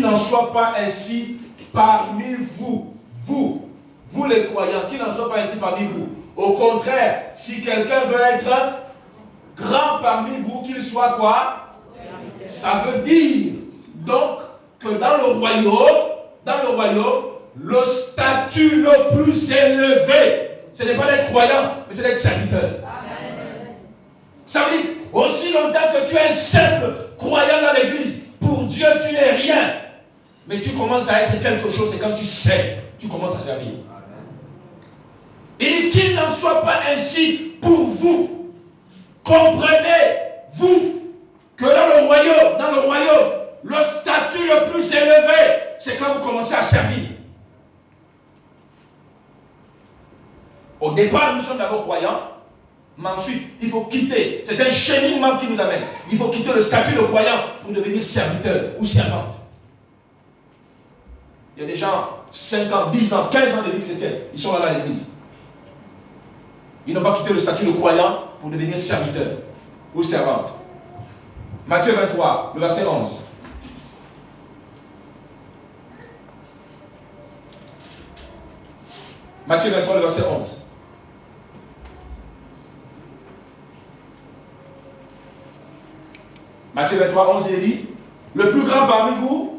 n'en soit pas ainsi parmi vous. Vous les croyants, qu'il n'en soit pas ainsi parmi vous. Au contraire, si quelqu'un veut être grand parmi vous, qu'il soit quoi? Ça veut dire donc que dans le royaume, le statut le plus élevé, ce n'est pas d'être croyant, mais c'est d'être serviteur. Amen. Ça veut dire, aussi longtemps que tu es un simple croyant dans l'église, pour Dieu tu n'es rien. Mais tu commences à être quelque chose et quand tu sais, tu commences à servir. Et qu'il n'en soit pas ainsi pour vous. Comprenez-vous que dans le royaume, le statut le plus élevé, c'est quand vous commencez à servir. Au départ, nous sommes d'abord croyants, mais ensuite, il faut quitter. C'est un cheminement qui nous amène. Il faut quitter le statut de croyant pour devenir serviteur ou servante. Il y a des gens, 5 ans, 10 ans, 15 ans de vie chrétienne, ils sont là à l'église. Ils n'ont pas quitté le statut de croyant pour devenir serviteur ou servante. Matthieu 23, le verset 11. Matthieu 23, le verset 11. Matthieu 23, 11, il dit, le plus grand parmi vous,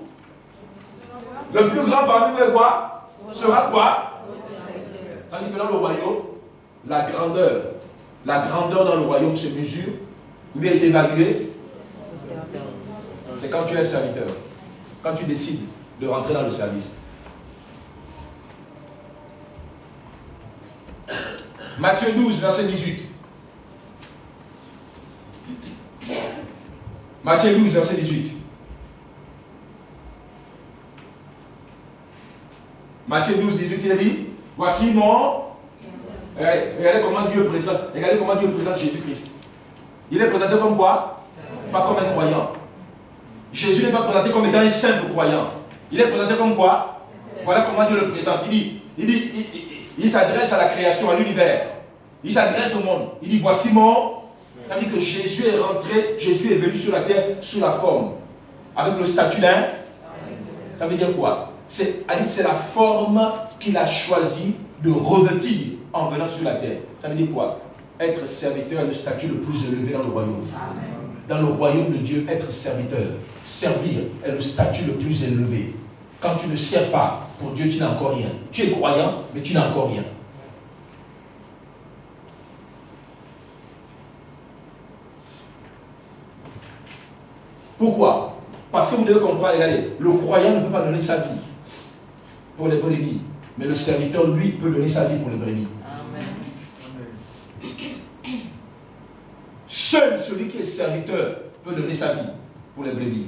est quoi? Sera quoi? Ça dit que dans le royaume, la grandeur La grandeur dans le royaume se mesure, ou bien est évaluée. C'est quand tu es serviteur. Quand tu décides de rentrer dans le service. Matthieu 12, verset 18. Matthieu 12, verset 18. Matthieu 12, 18, il a dit, voici mon... Regardez comment Dieu présente Jésus-Christ. Il est présenté comme quoi? Pas comme un croyant. Jésus n'est pas présenté comme étant un simple croyant. Il est présenté comme quoi? Voilà comment Dieu le présente. Il s'adresse à la création, à l'univers. Il s'adresse au monde. Il dit, voici mon... Ça veut dire que Jésus est rentré, Jésus est venu sur la terre sous la forme. Avec le statut d'un... Ça veut dire quoi? C'est la forme qu'il a choisi de revêtir en venant sur la terre. Ça veut dire quoi? Être serviteur est le statut le plus élevé dans le royaume. Dans le royaume de Dieu, être serviteur, servir est le statut le plus élevé. Quand tu ne sers pas, pour Dieu, tu n'as encore rien. Tu es croyant, mais tu n'as encore rien. Pourquoi? Parce que vous devez comprendre, regardez, le croyant ne peut pas donner sa vie pour les brebis, mais le serviteur, lui, peut donner sa vie pour les brebis. Amen. Seul celui qui est serviteur peut donner sa vie pour les brebis.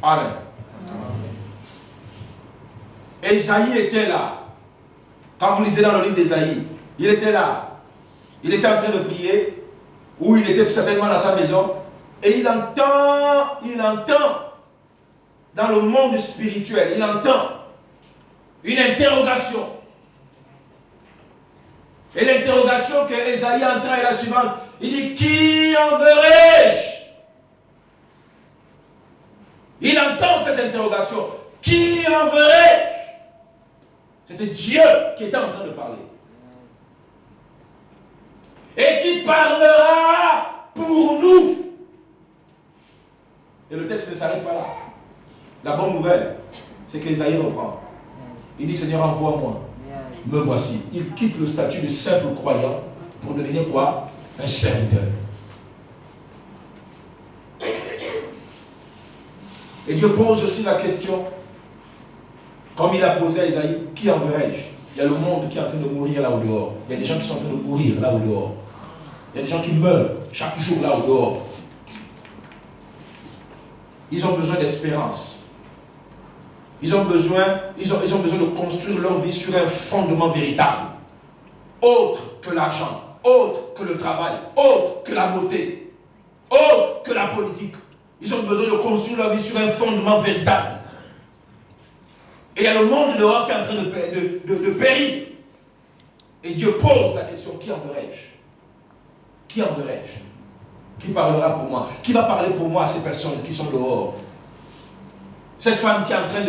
Amen. Ésaïe était là. Quand vous lisez dans le livre d'Ésaïe, il était là. Il était en train de prier, ou il était certainement dans sa maison, et il entend dans le monde spirituel, il entend une interrogation. Et l'interrogation que Ésaïe entend est la suivante. Il dit, qui enverrai-je? Il entend cette interrogation. Qui enverrai-je? C'était Dieu qui était en train de parler. Et qui parlera pour nous. Et le texte ne s'arrête pas là. La bonne nouvelle, c'est qu'Ésaïe reprend. Il dit, Seigneur, envoie-moi. Me voici. Il quitte le statut de simple croyant pour devenir quoi? Un serviteur. Et Dieu pose aussi la question, comme il a posé à Ésaïe, qui enverrai-je? Il y a le monde qui est en train de mourir là au dehors. Il y a des gens qui sont en train de mourir là au dehors. Il y a des gens qui meurent chaque jour là au dehors. Ils ont besoin d'espérance. Ils ont besoin de construire leur vie sur un fondement véritable. Autre que l'argent, autre que le travail, autre que la beauté, autre que la politique. Ils ont besoin de construire leur vie sur un fondement véritable. Et il y a le monde dehors qui est en train de périr. Et Dieu pose la question, qui enverrai-je? Qui enverrai-je? Qui parlera pour moi? Qui va parler pour moi à ces personnes qui sont dehors? Cette femme qui est en train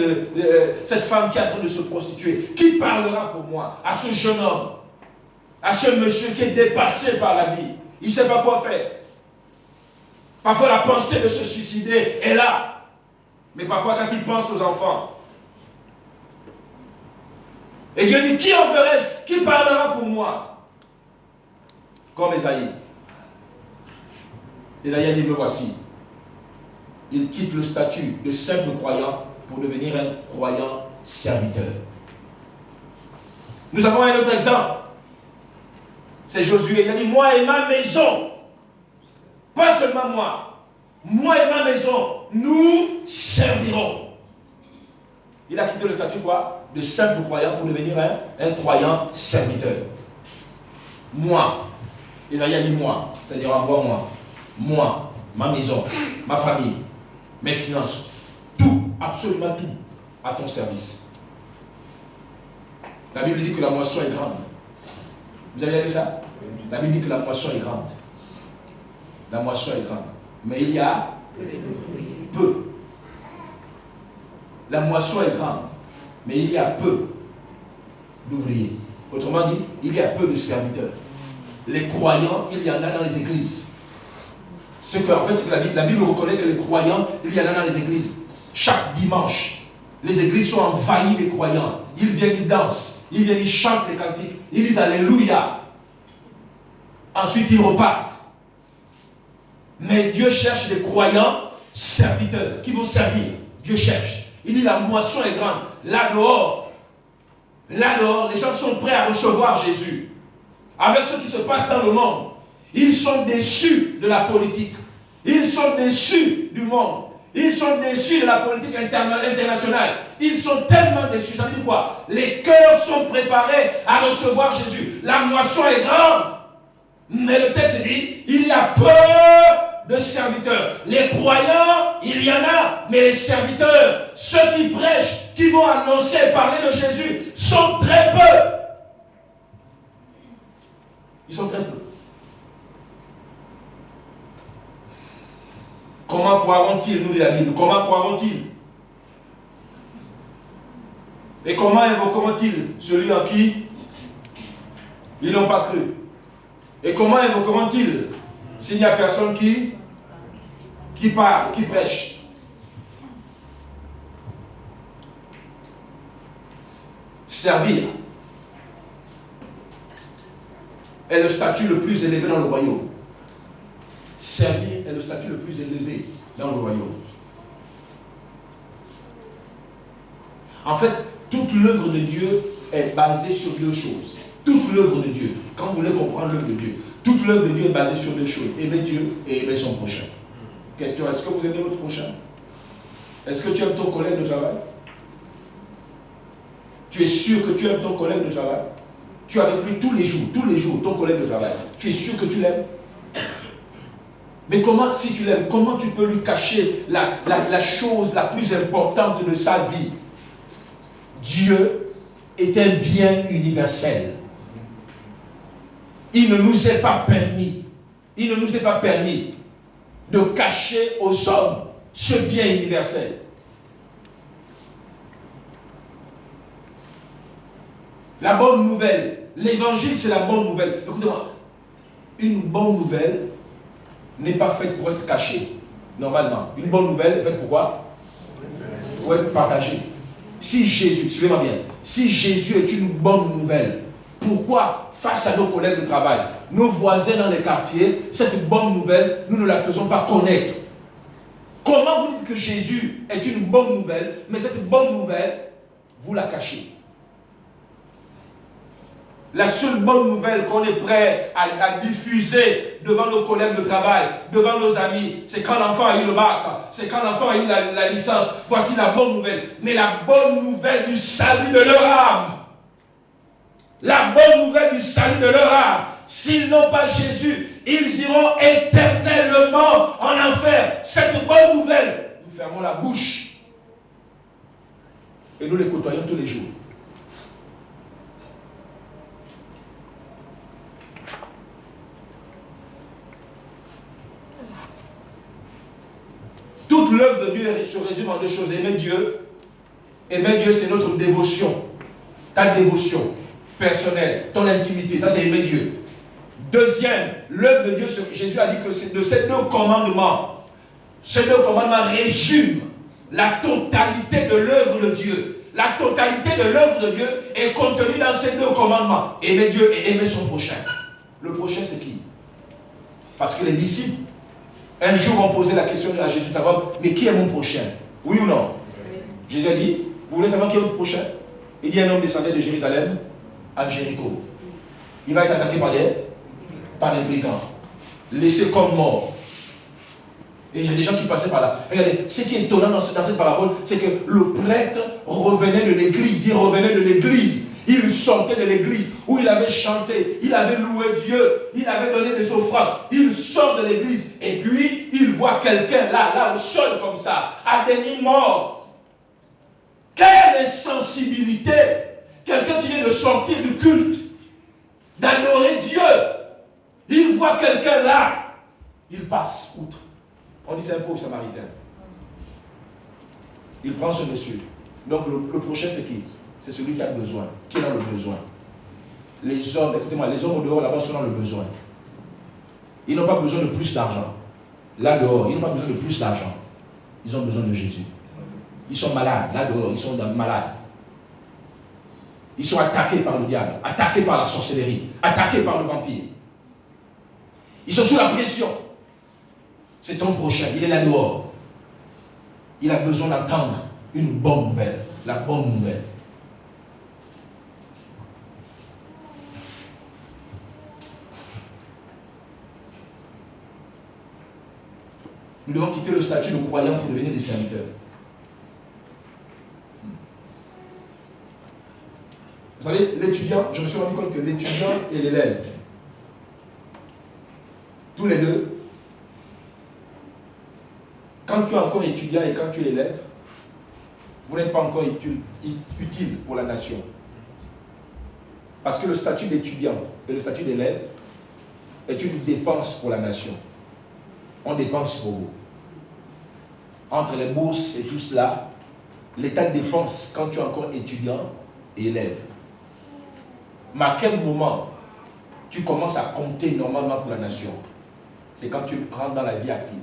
de se prostituer, qui parlera pour moi à ce jeune homme, à ce monsieur qui est dépassé par la vie? Il ne sait pas quoi faire. Parfois la pensée de se suicider est là. Mais parfois quand il pense aux enfants. Et Dieu dit, qui enverrai-je? Qui parlera pour moi? Comme Ésaïe. Ésaïe a dit, me voici. Il quitte le statut de simple croyant pour devenir un croyant serviteur. Nous avons un autre exemple. C'est Josué. Il a dit, moi et ma maison, pas seulement moi et ma maison, nous servirons. Il a quitté le statut quoi? De simple croyant pour devenir un croyant serviteur. Moi. Isaïe a dit moi. C'est-à-dire envoie-moi. Moi, ma maison, ma famille, mes finances, tout, absolument tout, à ton service. La Bible dit que la moisson est grande. Vous avez lu ça? La Bible dit que la moisson est grande. La moisson est grande. Mais il y a peu. La moisson est grande. Mais il y a peu d'ouvriers. Autrement dit, il y a peu de serviteurs. Les croyants, il y en a dans les églises. En fait, c'est que la Bible reconnaît que les croyants, il y en a dans les églises. Chaque dimanche, Les églises sont envahies des croyants. Ils viennent, ils dansent. Ils viennent, ils chantent les cantiques. Ils disent Alléluia. Ensuite, ils repartent. Mais Dieu cherche des croyants serviteurs qui vont servir. Dieu cherche. Il dit la moisson est grande. Là dehors, les gens sont prêts à recevoir Jésus. Avec ce qui se passe dans le monde, ils sont déçus de la politique. Ils sont déçus du monde. Ils sont déçus de la politique internationale. Ils sont tellement déçus. Ça veut dire quoi? Les cœurs sont préparés à recevoir Jésus. La moisson est grande. Mais le texte dit, il y a peu de serviteurs. Les croyants, il y en a, mais les serviteurs, ceux qui prêchent, qui vont annoncer et parler de Jésus, sont très peu. Ils sont très peu. Comment croiront-ils, nous dit la Bible? Comment croiront-ils? Et comment invoqueront-ils celui en qui ils n'ont pas cru? Et comment invoqueront-ils s'il n'y a personne qui parle, qui prêche? Servir est le statut le plus élevé dans le royaume. Servir est le statut le plus élevé dans le royaume. En fait, toute l'œuvre de Dieu est basée sur deux choses. Toute l'œuvre de Dieu, quand vous voulez comprendre l'œuvre de Dieu, toute l'œuvre de Dieu est basée sur deux choses. Aimer Dieu et aimer son prochain. Question, est-ce que vous aimez votre prochain? Est-ce que tu aimes ton collègue de travail? Tu es sûr que tu aimes ton collègue de travail? Tu es avec lui tous les jours, ton collègue de travail. Tu es sûr que tu l'aimes? Mais comment, si tu l'aimes, comment tu peux lui cacher la chose la plus importante de sa vie? Dieu est un bien universel. Il ne nous est pas permis de cacher aux hommes ce bien universel. La bonne nouvelle, l'évangile c'est la bonne nouvelle. Écoutez-moi, une bonne nouvelle n'est pas faite pour être cachée, normalement. Une bonne nouvelle est faite pour quoi? Pour être partagée. Si Jésus, suivez-moi bien, si Jésus est une bonne nouvelle, pourquoi, face à nos collègues de travail, nos voisins dans les quartiers, cette bonne nouvelle, nous ne la faisons pas connaître? Comment vous dites que Jésus est une bonne nouvelle, mais cette bonne nouvelle, vous la cachez? La seule bonne nouvelle qu'on est prêt à diffuser devant nos collègues de travail, devant nos amis, c'est quand l'enfant a eu le bac, c'est quand l'enfant a eu la licence. Voici la bonne nouvelle. Mais la bonne nouvelle du salut de leur âme. La bonne nouvelle du salut de leur âme. S'ils n'ont pas Jésus, ils iront éternellement en enfer. Cette bonne nouvelle, nous fermons la bouche. Et nous les côtoyons tous les jours. Toute l'œuvre de Dieu se résume en deux choses. Aimer Dieu. Aimer Dieu, c'est notre dévotion. Ta dévotion personnelle, ton intimité, ça c'est aimer Dieu. Deuxième, l'œuvre de Dieu, Jésus a dit que c'est de ces deux commandements résument la totalité de l'œuvre de Dieu. La totalité de l'œuvre de Dieu est contenue dans ces deux commandements. Aimer Dieu et aimer son prochain. Le prochain, c'est qui? Parce que les disciples, un jour, ont posé la question à Jésus de savoir, mais qui est mon prochain? Oui ou non? Oui. Jésus a dit, vous voulez savoir qui est votre prochain? Il dit, un homme descendait de Jérusalem à Jéricho. Il va être attaqué par des brigands, laissé comme mort. Et il y a des gens qui passaient par là. Regardez, ce qui est étonnant dans cette parabole, c'est que le prêtre revenait de l'église. Il revenait de l'église. Il sortait de l'église où il avait chanté, il avait loué Dieu, il avait donné des offrandes. Il sort de l'église et puis il voit quelqu'un là au sol comme ça, à demi-mort. Quelle insensibilité! Quelqu'un qui vient de sortir du culte, d'adorer Dieu. Il voit quelqu'un là, il passe outre. On dit c'est un pauvre samaritain. Il prend ce monsieur. Donc le prochain c'est qui? C'est celui qui a besoin, qui est dans le besoin. Les hommes, écoutez-moi, les hommes au dehors là-bas sont dans le besoin. Ils n'ont pas besoin de plus d'argent. Là dehors, ils n'ont pas besoin de plus d'argent. Ils ont besoin de Jésus. Ils sont malades, là dehors, ils sont malades. Ils sont attaqués par le diable, attaqués par la sorcellerie, attaqués par le vampire. Ils sont sous la pression. C'est ton prochain, il est là dehors. Il a besoin d'entendre une bonne nouvelle, la bonne nouvelle. Nous devons quitter le statut de croyant pour devenir des serviteurs. Vous savez, l'étudiant, je me suis rendu compte que l'étudiant et l'élève, tous les deux, quand tu es encore étudiant et quand tu es élève, vous n'êtes pas encore utile pour la nation. Parce que le statut d'étudiant et le statut d'élève est une dépense pour la nation. On dépense pour vous. Entre les bourses et tout cela, l'État dépense quand tu es encore étudiant et élève. Mais à quel moment tu commences à compter normalement pour la nation? C'est quand tu rentres dans la vie active.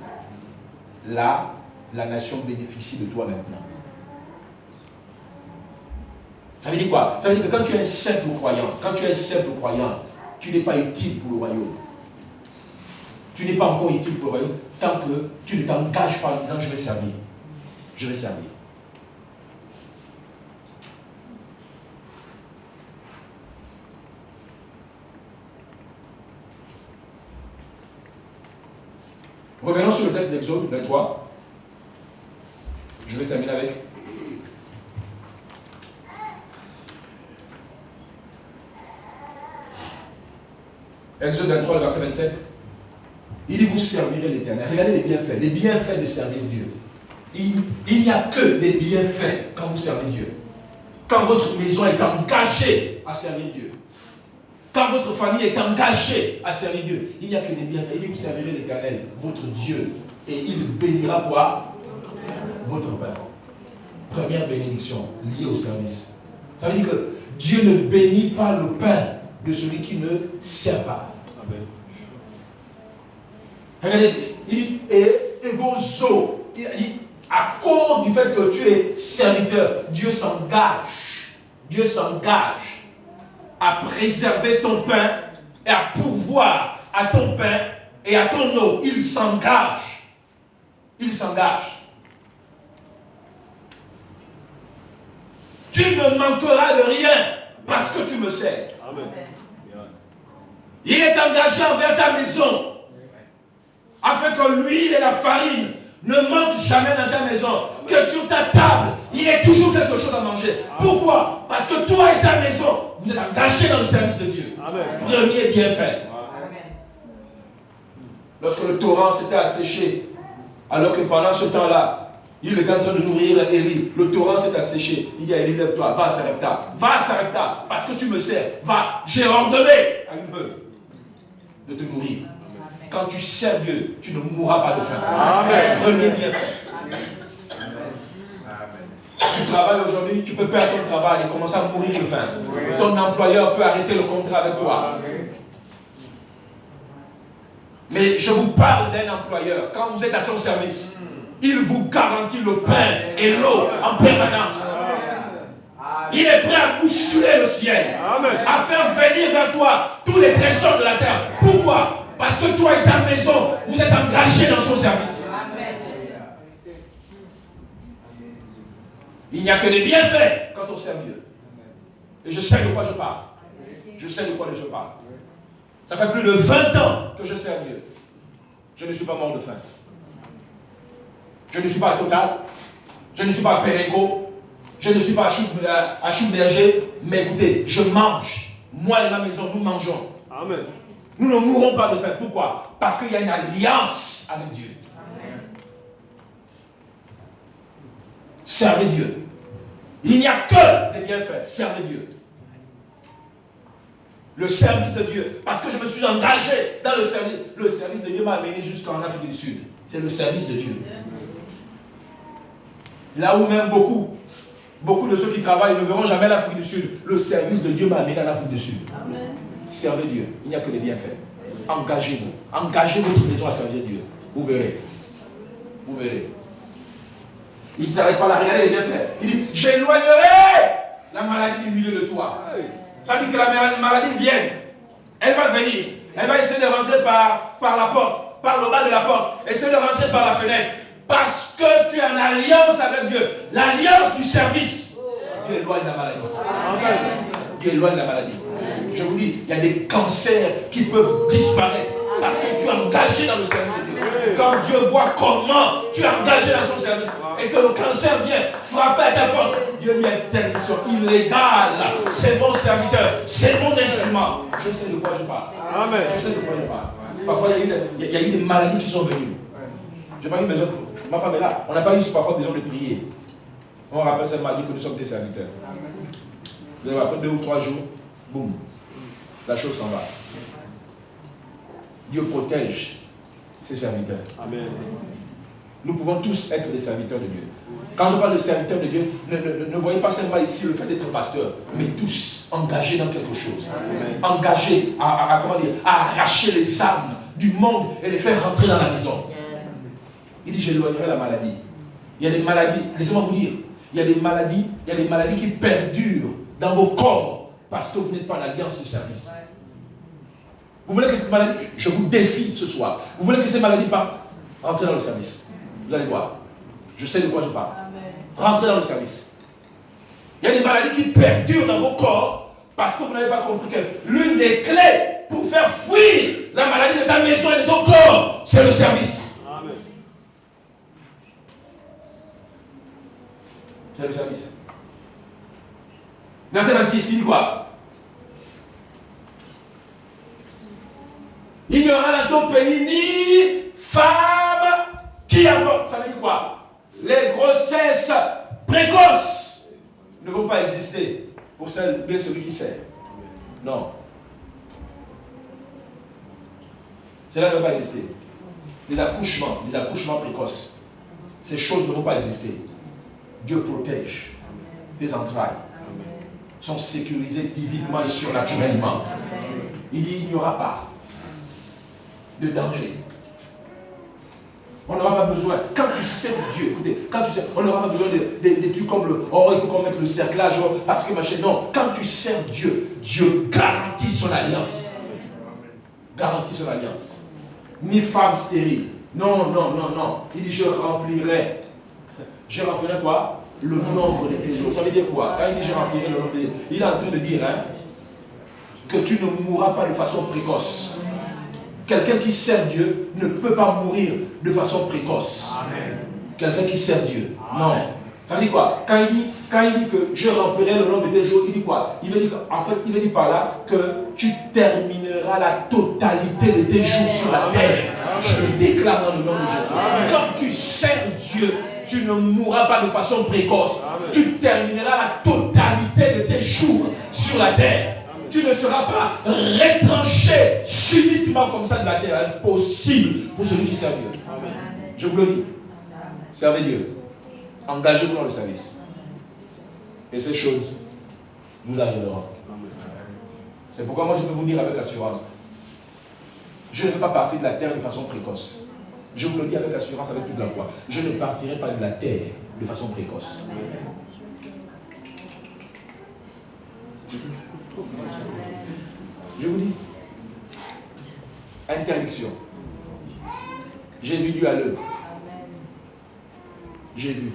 Là, la nation bénéficie de toi maintenant. Ça veut dire quoi? Ça veut dire que quand tu es un simple croyant, tu n'es pas utile pour le royaume. Tu n'es pas encore utile pour le royaume tant que tu ne t'engages pas en disant je vais servir. Je vais servir. Revenons sur le texte d'Exode 23. Je vais terminer avec. Exode 23, le verset 27. Il dit, vous servirez l'Éternel. Regardez les bienfaits de servir Dieu. Il n'y a que des bienfaits quand vous servez Dieu. Quand votre maison est engagée à servir Dieu. Quand votre famille est engagée à servir Dieu, il n'y a que des bienfaits. Il dit, vous servirez l'Éternel, votre Dieu, et il bénira quoi? Votre pain. Première bénédiction liée au service. Ça veut dire que Dieu ne bénit pas le pain de celui qui ne sert pas. Amen. Regardez, il dit, et vos os, il dit, à cause du fait que tu es serviteur, Dieu s'engage à préserver ton pain et à pourvoir à ton pain et à ton eau. Il s'engage. Tu ne manqueras de rien parce que tu me sers. Amen. Il est engagé envers ta maison afin que l'huile et la farine ne manquent jamais dans ta maison. Que sur ta table, il y ait toujours quelque chose à manger. Pourquoi? Parce que toi et ta maison, vous êtes engagés dans le service de Dieu. Amen. Premier bienfait. Lorsque le torrent s'était asséché, alors que pendant ce temps-là, il est en train de nourrir Élie, le torrent s'est asséché. Il dit à Élie, lève-toi, va à Sarepta, parce que tu me sers. Va, j'ai ordonné à une veuve de te nourrir. Amen. Quand tu sers Dieu, tu ne mourras pas de faim. Amen. Premier bienfait. Tu travailles aujourd'hui, tu peux perdre ton travail et commencer à mourir de faim. Amen. Ton employeur peut arrêter le contrat avec toi. Amen. Mais je vous parle d'un employeur. Quand vous êtes à son service, il vous garantit le pain et l'eau en permanence. Il est prêt à bousculer le ciel. Amen. À faire venir vers toi tous les trésors de la terre. Pourquoi? Parce que toi et ta maison, vous êtes engagés dans son service. Amen. Il n'y a que des bienfaits quand on sert Dieu. Et je sais de quoi je parle. Ça fait plus de 20 ans que je sers Dieu. Je ne suis pas mort de faim. Je ne suis pas à Total. Je ne suis pas à Péréco. Je ne suis pas à Chouberger. Mais écoutez, je mange. Moi et ma maison, nous mangeons. Amen. Nous ne mourrons pas de faim. Pourquoi? Parce qu'il y a une alliance avec Dieu. Amen. Servez Dieu. Il n'y a que des bienfaits. Servez Dieu. Le service de Dieu. Parce que je me suis engagé dans le service. Le service de Dieu m'a amené jusqu'en Afrique du Sud. C'est le service de Dieu. Là où même beaucoup de ceux qui travaillent ne verront jamais l'Afrique du Sud. Le service de Dieu m'a amené en Afrique du Sud. Amen. Servez Dieu. Il n'y a que des bienfaits. Engagez-vous. Engagez votre maison à servir Dieu. Vous verrez. Il ne s'arrête pas là, regardez les bienfaits. Il dit, j'éloignerai la maladie du milieu de toi. Ça dit que la maladie vient. Elle va venir. Elle va essayer de rentrer par la porte, par le bas de la porte. Essayer de rentrer par la fenêtre. Parce que tu es en alliance avec Dieu. L'alliance du service. Dieu éloigne la maladie. Dieu éloigne la maladie. Je vous dis, il y a des cancers qui peuvent disparaître parce que tu es engagé dans le service de Dieu. Quand Dieu voit comment tu es engagé dans son service et que le cancer vient frapper à ta porte, Dieu lui interdiction illégale. C'est mon serviteur, c'est mon instrument. Je sais de quoi je parle. Amen. Je sais de quoi je parle. Parfois, il y a eu des maladies qui sont venues. Je n'ai pas eu besoin de... Ma femme est là. On n'a pas eu parfois besoin de prier. On rappelle cette maladie que nous sommes des serviteurs. Après 2 ou 3 jours, boum, la chose s'en va. Dieu protège ses serviteurs. Amen. Nous pouvons tous être des serviteurs de Dieu. Quand je parle de serviteurs de Dieu, ne voyez pas seulement ici le fait d'être pasteur, mais tous engagés dans quelque chose. Amen. Engagés à arracher les âmes du monde et les faire rentrer dans la maison. Il dit, j'éloignerai la maladie. Il y a des maladies, laissez-moi vous dire, il y a des maladies qui perdurent dans vos corps parce que vous n'êtes pas en alliance de service. Vous voulez que cette maladie, je vous défie ce soir, vous voulez que ces maladies partent, rentrez dans le service. Vous allez voir. Je sais de quoi je parle. Rentrez dans le service. Il y a des maladies qui perdurent dans vos corps parce que vous n'avez pas compris que l'une des clés pour faire fuir la maladie de ta maison et de ton corps, c'est le service. Amen. C'est le service. Verset 26, il dit quoi? Il n'y aura dans ton pays ni femme qui avorte. Ça veut dire quoi? Les grossesses précoces ne vont pas exister pour celui qui sait. Non. Cela ne va pas exister. Les accouchements précoces, ces choses ne vont pas exister. Dieu protège tes entrailles. Sont sécurisées divinement et surnaturellement. Il dit, il n'y aura pas de danger. On n'aura pas besoin, quand tu sais Dieu, écoutez, quand tu sais, on n'aura pas besoin de trucs comme le, oh, il faut qu'on mette le cerclage, parce que machin, non, quand tu sers Dieu, Dieu garantit son alliance. Garantit son alliance. Ni femme stérile. Non, non, non, non. Il dit, je remplirai quoi? Le nombre de tes jours. Ça veut dire quoi? Quand il dit je remplirai le nombre de tes jours, il est en train de dire que tu ne mourras pas de façon précoce. Quelqu'un qui sert Dieu ne peut pas mourir de façon précoce. Amen. Quelqu'un qui sert Dieu. Amen. Non. Ça veut dire quoi? Quand il dit que je remplirai le nombre de tes jours, il dit quoi? Il veut dire par là que tu termineras la totalité de tes jours sur la terre. Amen. Je le déclare dans le nom de Jésus. Quand tu sers Dieu, tu ne mourras pas de façon précoce. Amen. Tu termineras la totalité de tes jours sur la terre. Amen. Tu ne seras pas retranché subitement comme ça de la terre. Impossible pour celui qui sert Dieu. Amen. Je vous le dis. Servez Dieu. Engagez-vous dans le service. Et ces choses vous arriveront. C'est pourquoi moi je peux vous dire avec assurance, je ne vais pas partir de la terre de façon précoce. Je vous le dis avec assurance, avec toute la foi. Je ne partirai pas de la terre de façon précoce. Je vous dis. Interdiction. J'ai vu Dieu à l'œuvre. J'ai vu.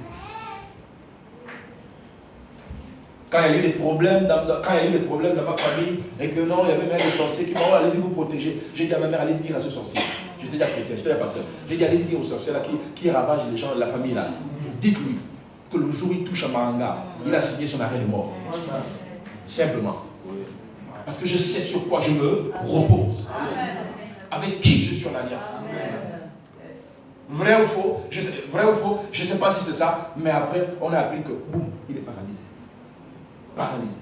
Quand il y a eu des problèmes dans ma famille et que non, il y avait même des sorciers qui m'ont dit allez-y vous protéger. J'ai dit à ma mère, allez dire à ce sorcier. J'étais déjà chrétien, j'étais déjà pasteur. J'ai dit allez dire au sorcier là qui ravage les gens de la famille là. Dites-lui que le jour où il touche à Mahanga, il a signé son arrêt de mort. Simplement. Parce que je sais sur quoi je me repose. Avec qui je suis en alliance. Vrai ou faux, je ne sais pas si c'est ça, mais après, on a appris que, boum, il est paralysé. Paralysé.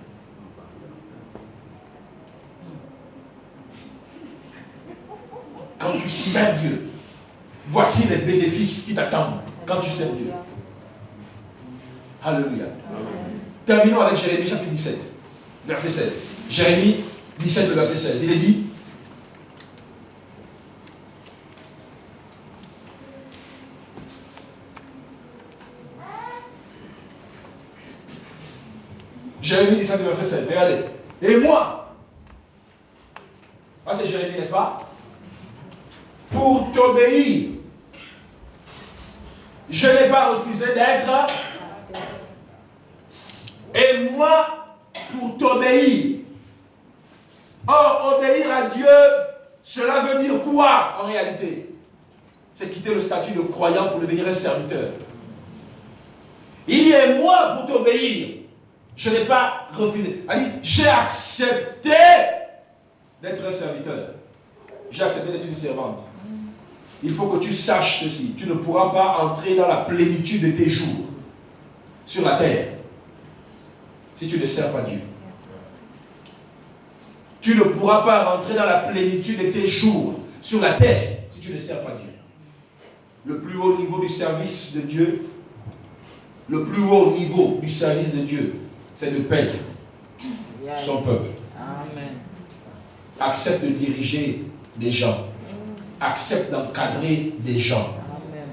Quand tu sers Dieu, voici les bénéfices qui t'attendent quand tu sers Dieu. Alléluia. Terminons avec Jérémie chapitre 17, verset 16. Jérémie 17, le verset 16. Il est dit, Jérémie 17, verset 16. Regardez. Et moi, c'est Jérémie, n'est-ce pas? Pour t'obéir, je n'ai pas refusé d'être. Et moi, pour t'obéir. Or, obéir à Dieu, cela veut dire quoi en réalité? C'est quitter le statut de croyant pour devenir un serviteur. Il dit, et moi, pour t'obéir, je n'ai pas refusé. Il dit, j'ai accepté d'être un serviteur. J'ai accepté d'être une servante. Il faut que tu saches ceci. Tu ne pourras pas entrer dans la plénitude de tes jours sur la terre si tu ne sers pas Dieu. Tu ne pourras pas rentrer dans la plénitude de tes jours sur la terre si tu ne sers pas Dieu. Le plus haut niveau du service de Dieu, le plus haut niveau du service de Dieu, c'est de paître son peuple. Amen. Accepte de diriger des gens. Accepte d'encadrer des gens. Amen.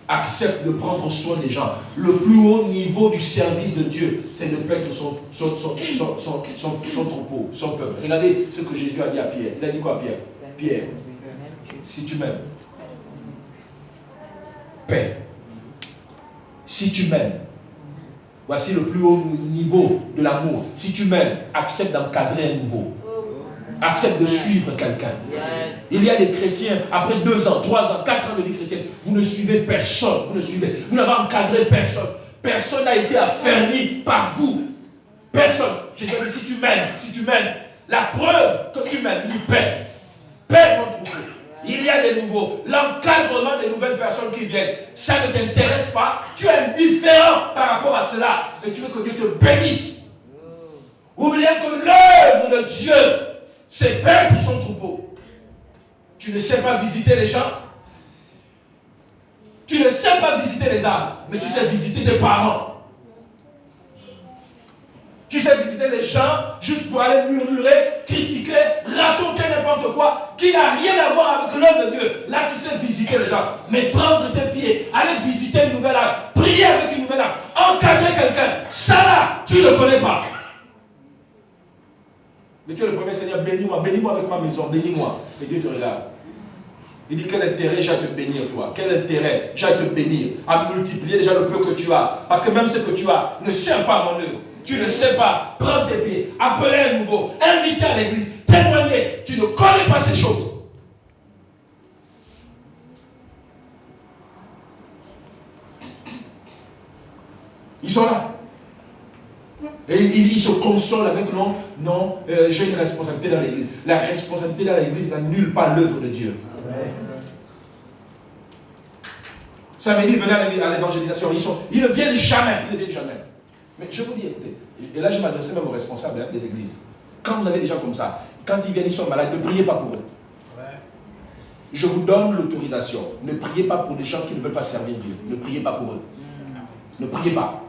Accepte de prendre soin des gens. Le plus haut niveau du service de Dieu, c'est de paître son troupeau, son peuple. Regardez ce que Jésus a dit à Pierre. Il a dit quoi à Pierre? Pierre, si tu m'aimes, paix. Si tu m'aimes, voici le plus haut niveau de l'amour. Si tu m'aimes, accepte d'encadrer un nouveau. Accepte de suivre quelqu'un. Yes. Il y a des chrétiens, après 2 ans, 3 ans, 4 ans de vie chrétienne, vous ne suivez personne. Vous n'avez encadré personne. Personne n'a été affermi par vous. Personne. Jésus dit, si tu m'aimes, la preuve que tu m'aimes, il dit paix. Paix, mon troupeau. Il y a des nouveaux. L'encadrement des nouvelles personnes qui viennent, ça ne t'intéresse pas. Tu es indifférent par rapport à cela. Mais tu veux que Dieu te bénisse. Oubliez que l'œuvre de Dieu, c'est perdre son troupeau. Tu ne sais pas visiter les gens. Tu ne sais pas visiter les âmes, mais tu sais visiter tes parents. Tu sais visiter les gens juste pour aller murmurer, critiquer, raconter n'importe quoi qui n'a rien à voir avec l'œuvre de Dieu. Là, tu sais visiter les gens. Mais prendre tes pieds, aller visiter une nouvelle âme, prier avec une nouvelle âme, encadrer quelqu'un, ça là, tu ne le connais pas. Mais tu es le premier Seigneur, bénis-moi avec ma maison, bénis-moi. Et Dieu te regarde. Il dit, quel intérêt j'ai à te bénir, toi? Quel intérêt j'ai à te bénir? À multiplier déjà le peu que tu as. Parce que même ce que tu as ne sert pas à mon œuvre. Tu ne sais pas. Prends tes pieds, appeler un nouveau, inviter à l'église, témoigner. Tu ne connais pas ces choses. Ils sont là. Et il se console avec non, j'ai une responsabilité dans l'église. La responsabilité dans l'église n'annule pas l'œuvre de Dieu. Samedi, venez à l'évangélisation. Ils ne viennent jamais. Mais je vous dis, écoutez, et là je m'adressais même aux responsables des églises. Quand vous avez des gens comme ça, quand ils viennent, ils sont malades, ne priez pas pour eux. Je vous donne l'autorisation. Ne priez pas pour des gens qui ne veulent pas servir Dieu. Ne priez pas pour eux. Ne priez pas.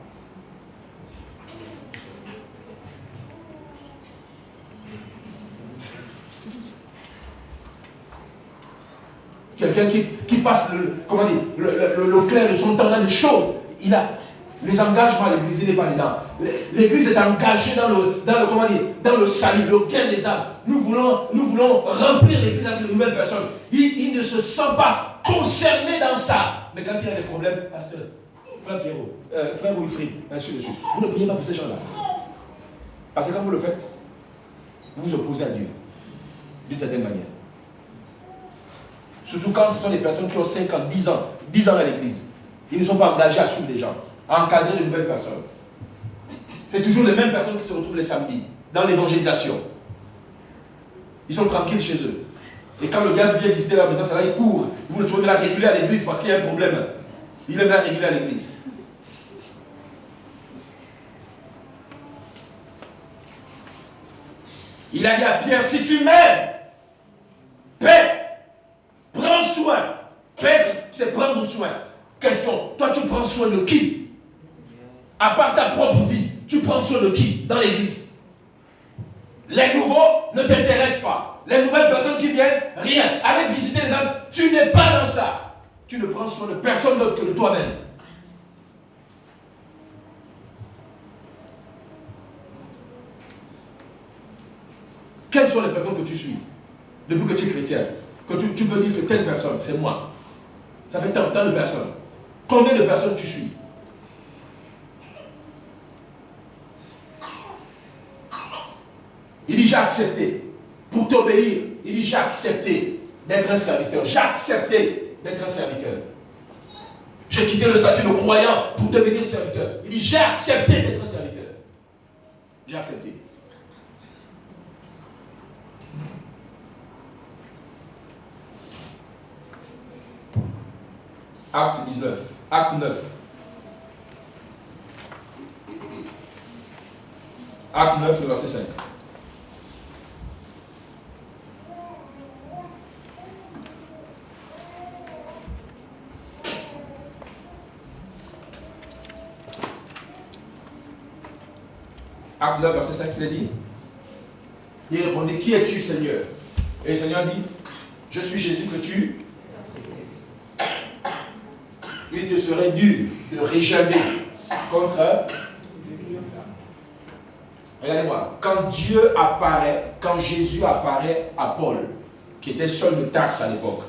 Quelqu'un qui passe le clair de son temps dans des choses. Il a les engagements à l'église, il n'est pas dedans. L'église est engagée dans le salut, le gain des âmes. Nous voulons remplir l'église avec de nouvelles personnes. Il ne se sent pas concerné dans ça. Mais quand il a des problèmes, pasteur, frère Pierrot, frère Wilfried, ainsi de suite, vous ne priez pas pour ces gens-là. Parce que quand vous le faites, vous vous opposez à Dieu. D'une certaine manière. Surtout quand ce sont des personnes qui ont 5 ans, 10 ans dans l'église. Ils ne sont pas engagés à suivre des gens, à encadrer de nouvelles personnes. C'est toujours les mêmes personnes qui se retrouvent les samedis, dans l'évangélisation. Ils sont tranquilles chez eux. Et quand le gars vient visiter la maison, c'est là, il court. Vous le trouvez là régulier à l'église parce qu'il y a un problème. Il est là régulier à l'église. Il a dit à Pierre, si tu m'aimes, paix. Prends soin. Paître, c'est prendre soin. Question, toi tu prends soin de qui? À part ta propre vie, tu prends soin de qui dans l'église? Les nouveaux ne t'intéressent pas. Les nouvelles personnes qui viennent, rien. Allez visiter les âmes, tu n'es pas dans ça. Tu ne prends soin de personne d'autre que de toi-même. Quelles sont les personnes que tu suis depuis que tu es chrétien? Que tu peux dire que telle personne, c'est moi. Ça fait tant de personnes. Combien de personnes tu suis? Il dit j'ai accepté pour t'obéir. Il dit j'ai accepté d'être un serviteur. J'ai accepté d'être un serviteur. J'ai quitté le statut de croyant pour devenir serviteur. Il dit j'ai accepté d'être un serviteur. J'ai accepté. Acte 19. Acte 9. Acte 9, le verset 5. Acte 9, verset 5, il a dit. Il répondit, qui es-tu, Seigneur? Et le Seigneur dit, je suis Jésus que tu. Il te serait dur de réjammer contre. Regardez-moi, quand Dieu apparaît, quand Jésus apparaît à Paul, qui était Saul de Tarse à l'époque,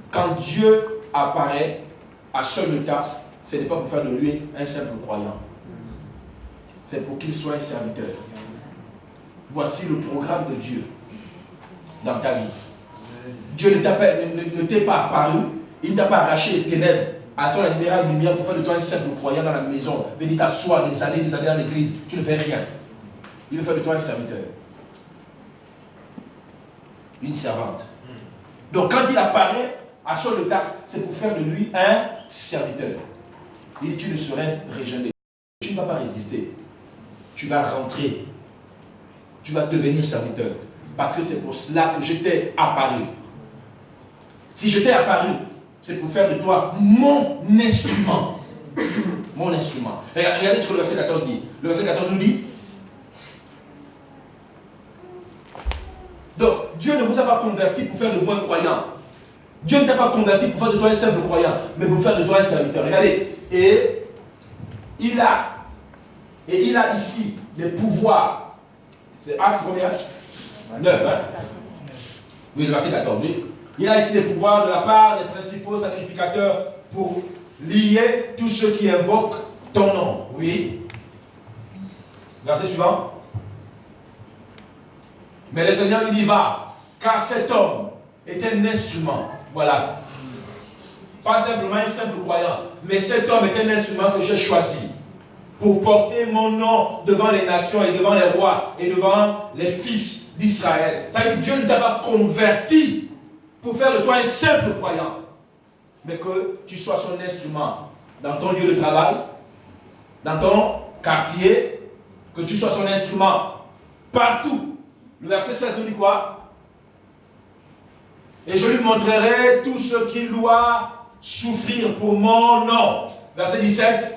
quand Dieu apparaît à Saul de Tarse, ce n'est pas pour faire de lui un simple croyant. C'est pour qu'il soit un serviteur. Voici le programme de Dieu dans ta vie. Dieu ne t'est pas apparu, il ne t'a pas arraché les ténèbres à son admirable lumière pour faire de toi un simple croyant dans la maison. Venir t'asseoir des années dans l'église, tu ne fais rien. Il veut faire de toi un serviteur. Une servante. Donc quand il apparaît à Saul de Tarse, c'est pour faire de lui un serviteur. Il dit, tu ne serais régénéré. Tu ne vas pas résister. Tu vas rentrer. Tu vas devenir serviteur. Parce que c'est pour cela que j'étais apparu. Si j'étais apparu, c'est pour faire de toi mon instrument. Mon instrument. Regardez ce que le verset 14 dit. Le verset 14 nous dit. Donc, Dieu ne vous a pas converti pour faire de vous un croyant. Dieu ne t'a pas converti pour faire de toi un simple croyant, mais pour faire de toi un serviteur. Regardez. Et il a ici les pouvoirs. C'est acte combien? 9. Hein? Oui, le verset 14. Oui. Il a ici les pouvoirs de la part des principaux sacrificateurs pour lier tous ceux qui invoquent ton nom. Oui. Verset suivant. Mais le Seigneur lui dit, va, car cet homme est un instrument. Voilà. Pas simplement un simple croyant, mais cet homme est un instrument que j'ai choisi pour porter mon nom devant les nations et devant les rois et devant les fils d'Israël. Ça veut dire que Dieu ne t'a pas converti pour faire de toi un simple croyant, mais que tu sois son instrument dans ton lieu de travail, dans ton quartier, que tu sois son instrument partout. Le verset 16 nous dit quoi? Et je lui montrerai tout ce qu'il doit souffrir pour mon nom. Verset 17.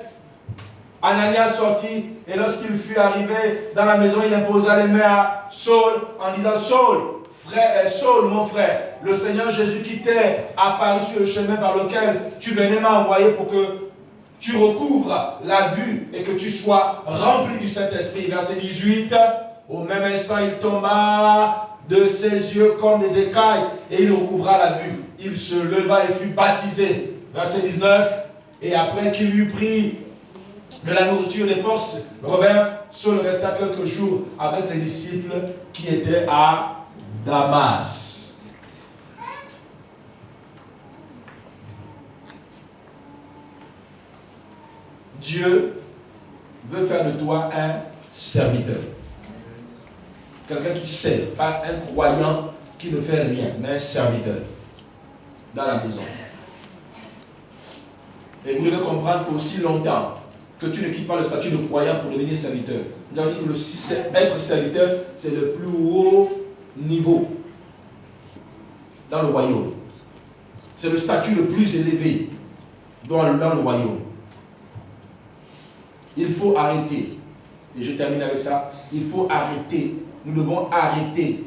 Ananias sortit et lorsqu'il fut arrivé dans la maison, il imposa les mains à Saul en disant, Saul, mon frère, le Seigneur Jésus qui t'est apparu sur le chemin par lequel tu venais m'a envoyé pour que tu recouvres la vue et que tu sois rempli du Saint-Esprit. Verset 18. Au même instant, il tomba de ses yeux comme des écailles et il recouvra la vue. Il se leva et fut baptisé. Verset 19. Et après qu'il eut pris de la nourriture, les forces revint. Saul resta quelques jours avec les disciples qui étaient à Damas. Dieu veut faire de toi un serviteur. Quelqu'un qui sert, pas un croyant qui ne fait rien, mais un serviteur dans la maison. Et vous devez comprendre qu'aussi longtemps que tu ne quittes pas le statut de croyant pour devenir serviteur. Nous avons dit que être serviteur, c'est le plus haut niveau dans le royaume. C'est le statut le plus élevé dans le royaume. Il faut arrêter, et je termine avec ça, il faut arrêter, nous devons arrêter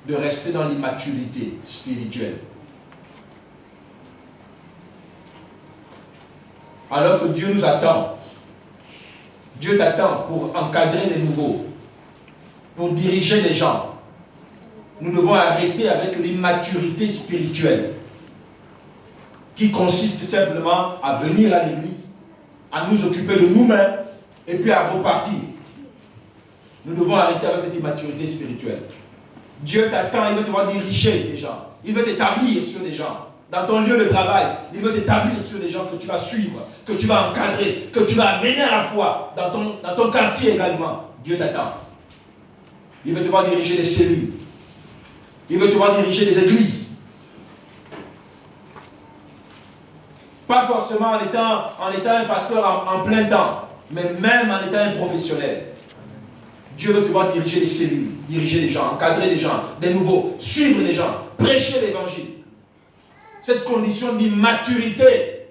de rester dans l'immaturité spirituelle. Alors que Dieu nous attend. Dieu t'attend pour encadrer les nouveaux. pour diriger les gens. Nous devons arrêter avec l'immaturité spirituelle qui consiste simplement à venir à l'église, à nous occuper de nous-mêmes et puis à repartir. Nous devons arrêter avec cette immaturité spirituelle. Dieu t'attend, il veut te voir diriger des gens. Il veut t'établir sur des gens. Dans ton lieu de travail, il veut t'établir sur des gens que tu vas suivre, que tu vas encadrer, que tu vas amener à la foi. Dans ton quartier également, Dieu t'attend. Il veut te voir diriger des cellules. Il veut te voir diriger des églises. Pas forcément en étant un pasteur en plein temps, mais même en étant un professionnel. Dieu veut te voir diriger des cellules, diriger des gens, encadrer des gens, des nouveaux, suivre des gens, prêcher l'évangile. Cette condition d'immaturité,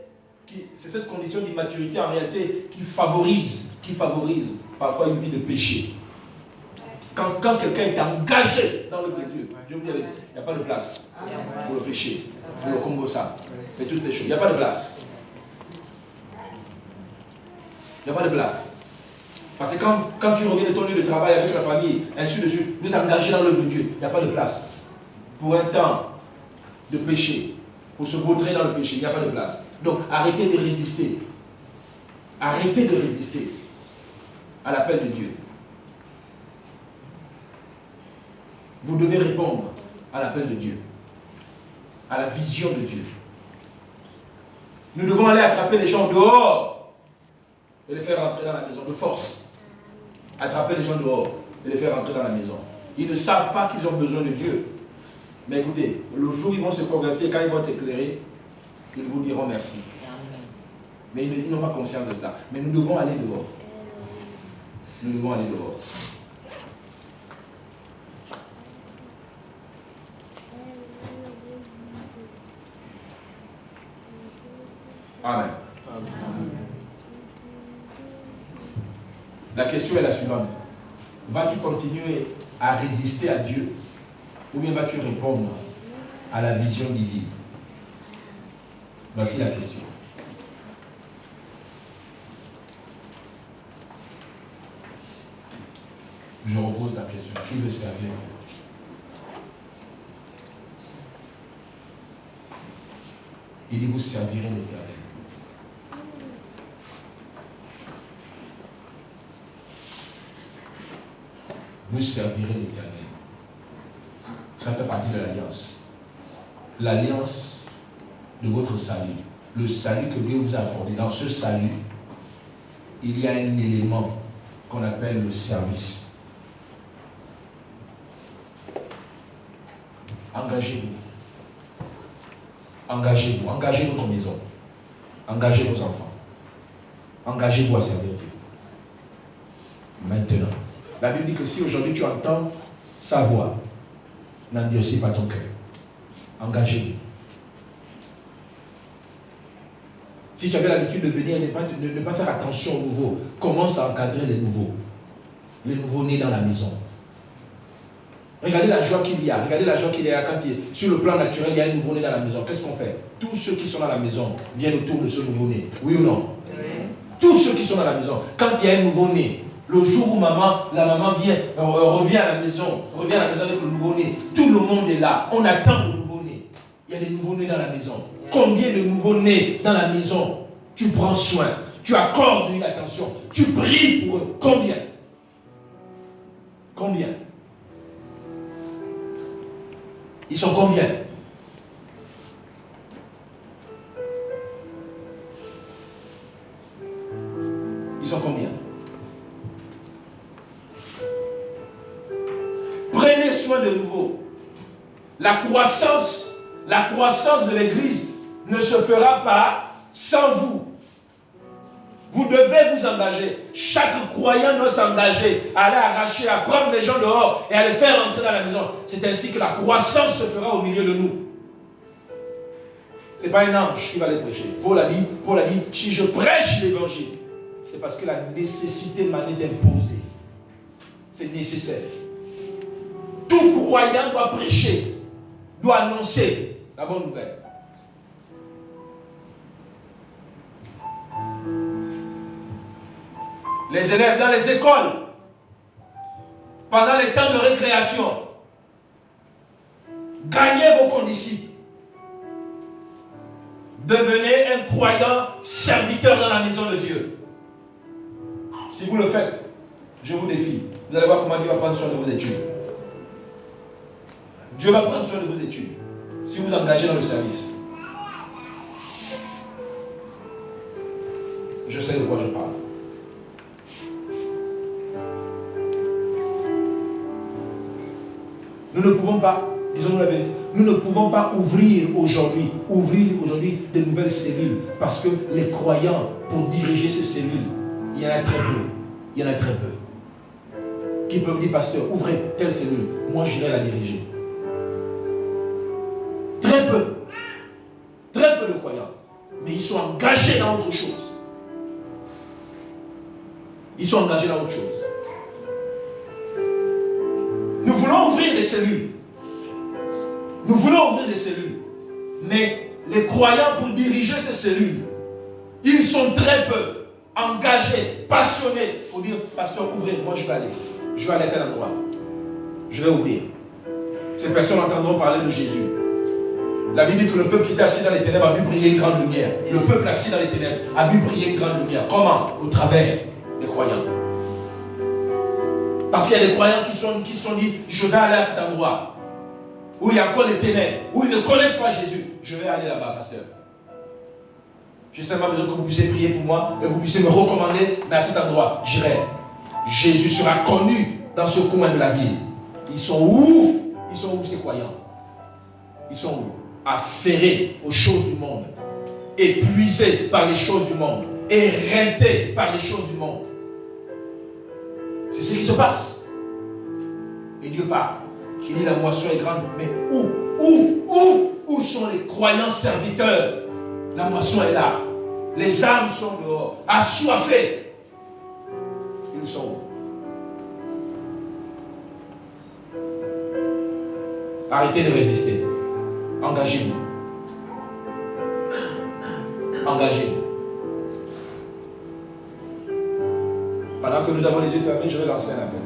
c'est cette condition d'immaturité en réalité qui favorise parfois une vie de péché. Quand quelqu'un est engagé dans le de Dieu, je vous dis, il n'y a pas de place pour le péché, pour le Congo-ça, et toutes ces choses. Il n'y a pas de place. Il n'y a pas de place. Parce que quand tu reviens de ton lieu de travail avec la famille, ainsi de suite, vous êtes engagé dans l'œuvre de Dieu, il n'y a pas de place. Pour un temps de péché, pour se vautrer dans le péché, il n'y a pas de place. Donc arrêtez de résister. Arrêtez de résister à l'appel de Dieu. Vous devez répondre à l'appel de Dieu, à la vision de Dieu. Nous devons aller attraper les gens dehors et les faire rentrer dans la maison de force. Attraper les gens dehors et les faire rentrer dans la maison. Ils ne savent pas qu'ils ont besoin de Dieu. Mais écoutez, le jour où ils vont se convertir, quand ils vont t'éclairer, ils vous diront merci. Mais ils n'ont pas conscience de cela. Mais nous devons aller dehors. Nous devons aller dehors. Amen. La question est la suivante. Vas-tu continuer à résister à Dieu ou bien vas-tu répondre à la vision divine? Voici la question. Je repose la question. Qui veut servir? Il dit, vous servirez l'Éternel. Vous servirez l'Éternel. Ça fait partie de l'alliance. L'alliance de votre salut. Le salut que Dieu vous a accordé. Dans ce salut, il y a un élément qu'on appelle le service. Engagez-vous. Engagez-vous. Engagez votre maison. Engagez vos enfants. Engagez-vous à servir Dieu. Maintenant. La Bible dit que si aujourd'hui tu entends sa voix, n'endurcis pas ton cœur. Engagez-vous. Si tu avais l'habitude de venir et ne pas faire attention aux nouveaux, commence à encadrer les nouveaux. Les nouveaux-nés dans la maison. Regardez la joie qu'il y a. Regardez la joie qu'il y a quand sur le plan naturel, il y a un nouveau-né dans la maison. Qu'est-ce qu'on fait? Tous ceux qui sont dans la maison viennent autour de ce nouveau-né. Oui ou non? Oui. Tous ceux qui sont dans la maison, quand il y a un nouveau-né, le jour où la maman revient à la maison avec le nouveau-né, tout le monde est là. On attend le nouveau-né. Il y a des nouveaux-nés dans la maison. Combien de nouveaux-nés dans la maison tu prends soin, tu accordes une attention, tu pries pour eux? Combien? Combien? Ils sont combien? Ils sont combien? Prenez soin de nouveau. La croissance de l'Église ne se fera pas sans vous. Vous devez vous engager. Chaque croyant doit s'engager à aller arracher, à prendre les gens dehors et à les faire entrer dans la maison. C'est ainsi que la croissance se fera au milieu de nous. Ce n'est pas un ange qui va les prêcher. Paul a dit, si je prêche l'évangile, c'est parce que la nécessité m'en est imposée. C'est nécessaire. Tout croyant doit prêcher, doit annoncer la bonne nouvelle. Les élèves dans les écoles, pendant les temps de récréation, gagnez vos condisciples. Devenez un croyant serviteur dans la maison de Dieu. Si vous le faites, je vous défie. Vous allez voir comment Dieu va prendre soin de vos études. Dieu va prendre soin de vos études. Si vous engagez dans le service. Je sais de quoi je parle. Nous ne pouvons pas, disons-nous la vérité, nous ne pouvons pas ouvrir aujourd'hui de nouvelles cellules parce que les croyants, pour diriger ces cellules, il y en a très peu. Il y en a très peu. Qui peuvent dire, pasteur, ouvrez telle cellule, moi j'irai la diriger. Très peu. Très peu de croyants. Mais ils sont engagés dans autre chose. Ils sont engagés dans autre chose. Nous voulons ouvrir des cellules. Nous voulons ouvrir des cellules. Mais les croyants, pour diriger ces cellules, ils sont très peu engagés, passionnés pour dire, pasteur, ouvrez, moi je vais aller. Je vais aller à tel endroit. Je vais ouvrir. Ces personnes entendront parler de Jésus. La Bible dit que le peuple qui était assis dans les ténèbres a vu briller une grande lumière. Le peuple assis dans les ténèbres a vu briller une grande lumière. Comment? Au travers des croyants. Parce qu'il y a des croyants qui sont dit, je vais aller à cet endroit où il y a encore les ténèbres, où ils ne connaissent pas Jésus. Je vais aller là-bas, pasteur. J'ai seulement besoin que vous puissiez prier pour moi et que vous puissiez me recommander, mais à cet endroit, j'irai. Jésus sera connu dans ce coin de la ville. Ils sont où? Ils sont où ces croyants? Ils sont où? Affairés aux choses du monde, épuisés par les choses du monde, éreintés par les choses du monde. C'est ce qui se passe. Et Dieu parle. Il dit la moisson est grande, mais où sont les croyants serviteurs? La moisson est là. Les âmes sont dehors, assoiffées. Ils sont où? Arrêtez de résister. Engagez-vous. Engagez-vous. Pendant que nous avons les yeux fermés, je vais lancer un appel.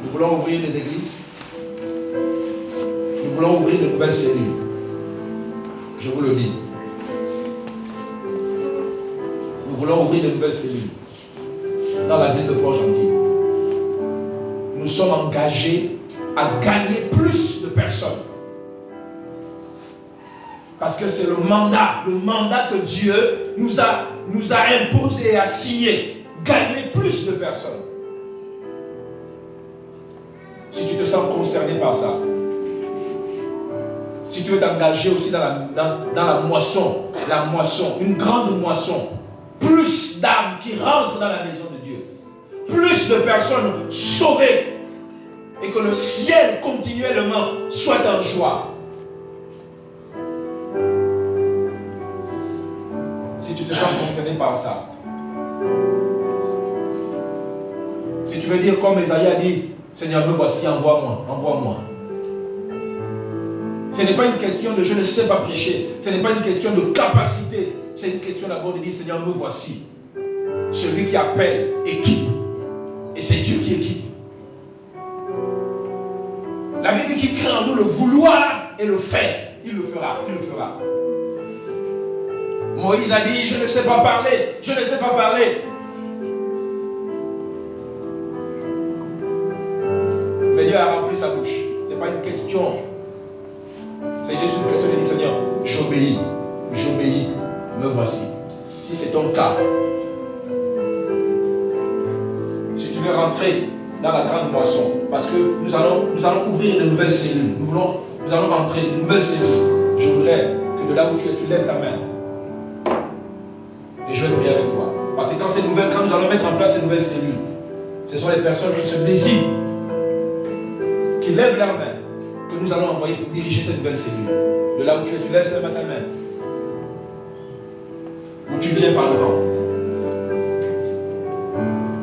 Nous voulons ouvrir les églises. Nous voulons ouvrir de nouvelles cellules. Je vous le dis. Nous voulons ouvrir de nouvelles cellules dans la ville de Port-Gentil. Nous sommes engagés à gagner plus de personnes. Parce que c'est le mandat que Dieu nous a imposé et a signé. Gagner plus de personnes. Si tu te sens concerné par ça, si tu veux t'engager aussi dans la moisson, une grande moisson, plus d'âmes qui rentrent dans la maison de Dieu, plus de personnes sauvées, et que le ciel continuellement soit en joie. Si tu te sens concerné par ça, si tu veux dire comme Esaïe a dit, Seigneur, me voici, envoie-moi, envoie-moi. Ce n'est pas une question de je ne sais pas prêcher, ce n'est pas une question de capacité, c'est une question d'abord de dire, Seigneur, me voici. Celui qui appelle, équipe. Et c'est Dieu qui équipe. La Bible dit qu'il crée en nous le vouloir et le faire. Il le fera, il le fera. Moïse a dit, je ne sais pas parler, je ne sais pas parler. Mais Dieu a rempli sa bouche. Ce n'est pas une question. C'est juste une question de dire, Seigneur, j'obéis, me voici. Si c'est ton cas, si tu veux rentrer dans la grande moisson, parce que nous allons ouvrir de nouvelles cellules. Nous allons entrer de nouvelles cellules. Je voudrais que de là où tu es, tu lèves ta main. Et je vais prier avec toi. Parce que quand nous allons mettre en place ces nouvelles cellules, ce sont les personnes qui se désirent, qui lèvent leurs mains, que nous allons envoyer pour diriger ces nouvelles cellules. De là où tu es, tu lèves seulement ta main. Où tu viens par devant.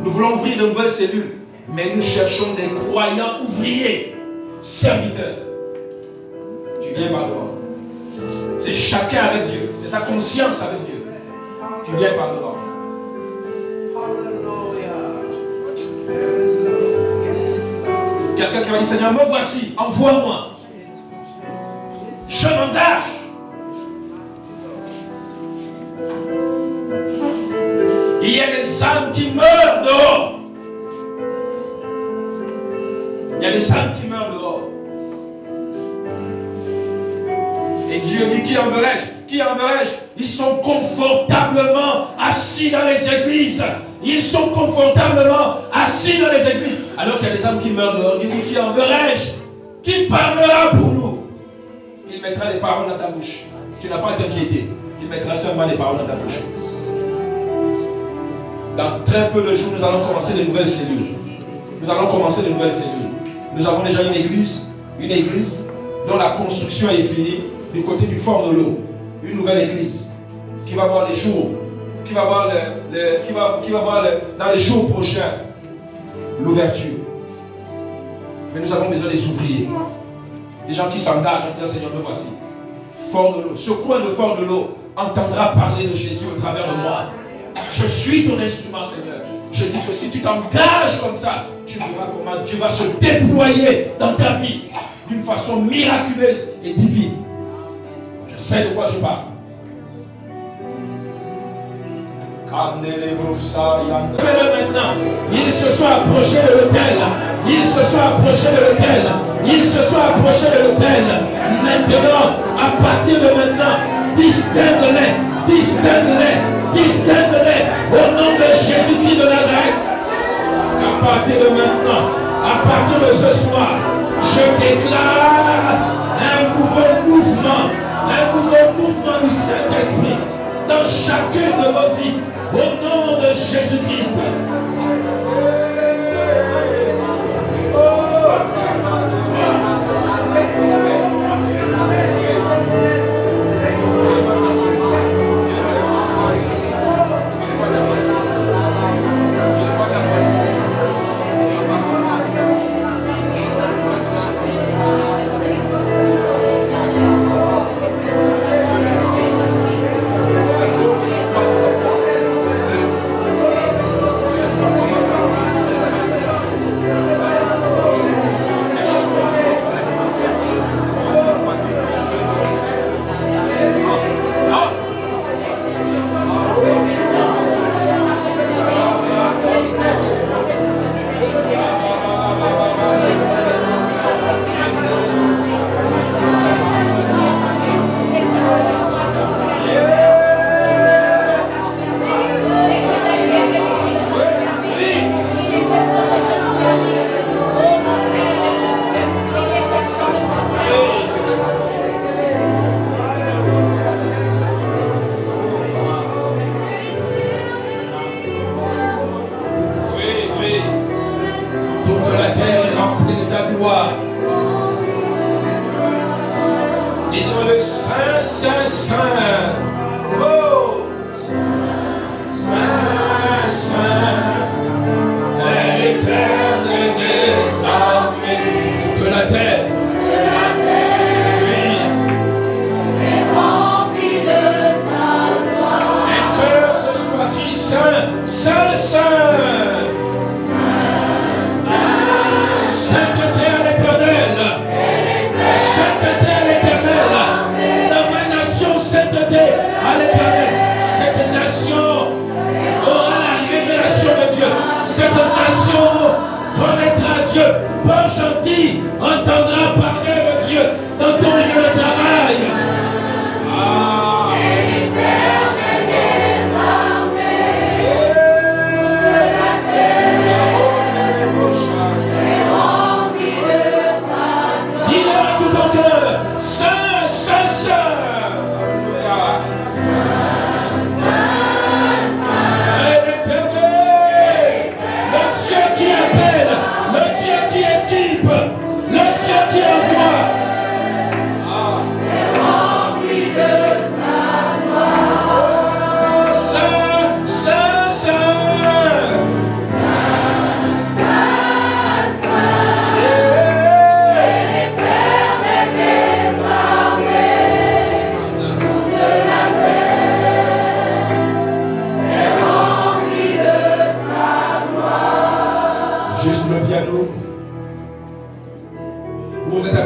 Nous voulons ouvrir de nouvelles cellules, mais nous cherchons des croyants ouvriers, serviteurs. Tu viens par devant. C'est chacun avec Dieu. C'est sa conscience avec Dieu. Tu viens par devant. Quelqu'un qui va dire, Seigneur, me voici, envoie-moi. Je m'engage. Il y a des âmes qui meurent dehors. Il y a des âmes qui meurent dehors. Et Dieu dit, qui enverrai-je? Qui enverrai-je? Ils sont confortablement assis dans les églises. Ils sont confortablement assis dans les églises. Alors qu'il y a des âmes qui meurent dehors. Il dit, qui enverrai-je? Qui parlera pour nous? Il mettra les paroles dans ta bouche. Tu n'as pas à t'inquiéter. Il mettra seulement les paroles dans ta bouche. Dans très peu de jours, nous allons commencer de nouvelles cellules. Nous allons commencer de nouvelles cellules. Nous avons déjà une église dont la construction est finie du côté du fort de l'eau. Une nouvelle église qui va voir les jours, qui va voir dans les jours prochains l'ouverture. Mais nous avons besoin des ouvriers, des gens qui s'engagent en disant, Seigneur, me voici. Fort de l'eau, ce coin de fort de l'eau entendra parler de Jésus au travers de moi. Je suis ton instrument, Seigneur. Je dis que si tu t'engages comme ça, tu verras comment Dieu va se déployer dans ta vie d'une façon miraculeuse et divine. Je sais de quoi je parle. Maintenant, ils se sont approchés de l'autel. Ils se sont approchés de l'autel. Ils se sont approchés de l'autel. Maintenant, à partir de maintenant, distingue-les, distingue-les, distingue-les au nom de Jésus-Christ de Nazareth. À partir de maintenant, à partir de ce soir, je déclare un nouveau mouvement du Saint-Esprit dans chacune de vos vies, au nom de Jésus-Christ.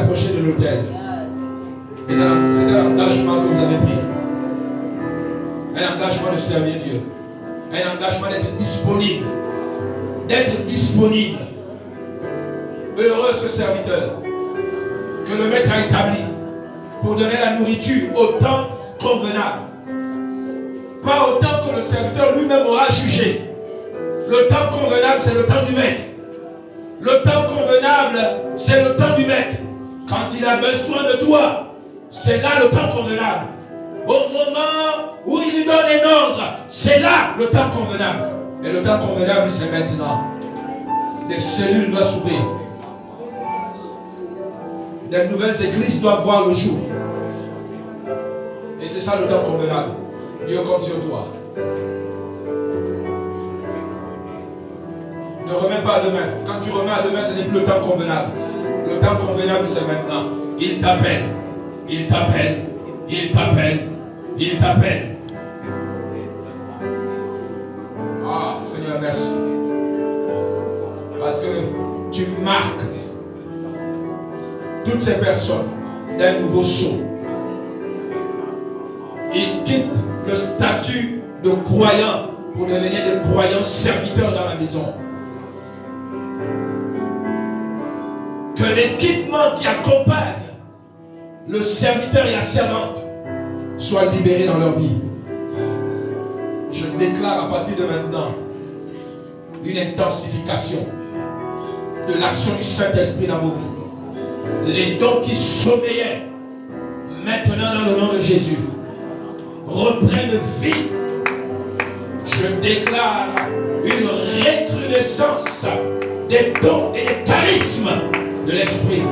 approcher de l'autel. C'est un engagement que vous avez pris. Un engagement de servir Dieu. Un engagement d'être disponible. D'être disponible. Heureux ce serviteur que le maître a établi pour donner la nourriture au temps convenable. Pas au temps que le serviteur lui-même aura jugé. Le temps convenable, c'est le temps du maître. Le temps convenable, c'est le temps du maître. Quand il a besoin de toi, c'est là le temps convenable. Au moment où il lui donne un ordre, c'est là le temps convenable. Et le temps convenable, c'est maintenant. Des cellules doivent s'ouvrir. Des nouvelles églises doivent voir le jour. Et c'est ça le temps convenable. Dieu compte sur toi. Ne remets pas à demain. Quand tu remets à demain, ce n'est plus le temps convenable. Le temps convenable, c'est maintenant. Il t'appelle. Il t'appelle. Il t'appelle. Il t'appelle. Ah, Seigneur, merci. Parce que tu marques toutes ces personnes d'un nouveau saut. Ils quittent le statut de croyant pour devenir des croyants serviteurs dans la maison. Que l'équipement qui accompagne le serviteur et la servante soit libéré dans leur vie. Je déclare à partir de maintenant une intensification de l'action du Saint-Esprit dans vos vies. Les dons qui sommeillaient maintenant dans le nom de Jésus reprennent vie. Je déclare une recrudescence des dons et des charismes de l'Esprit.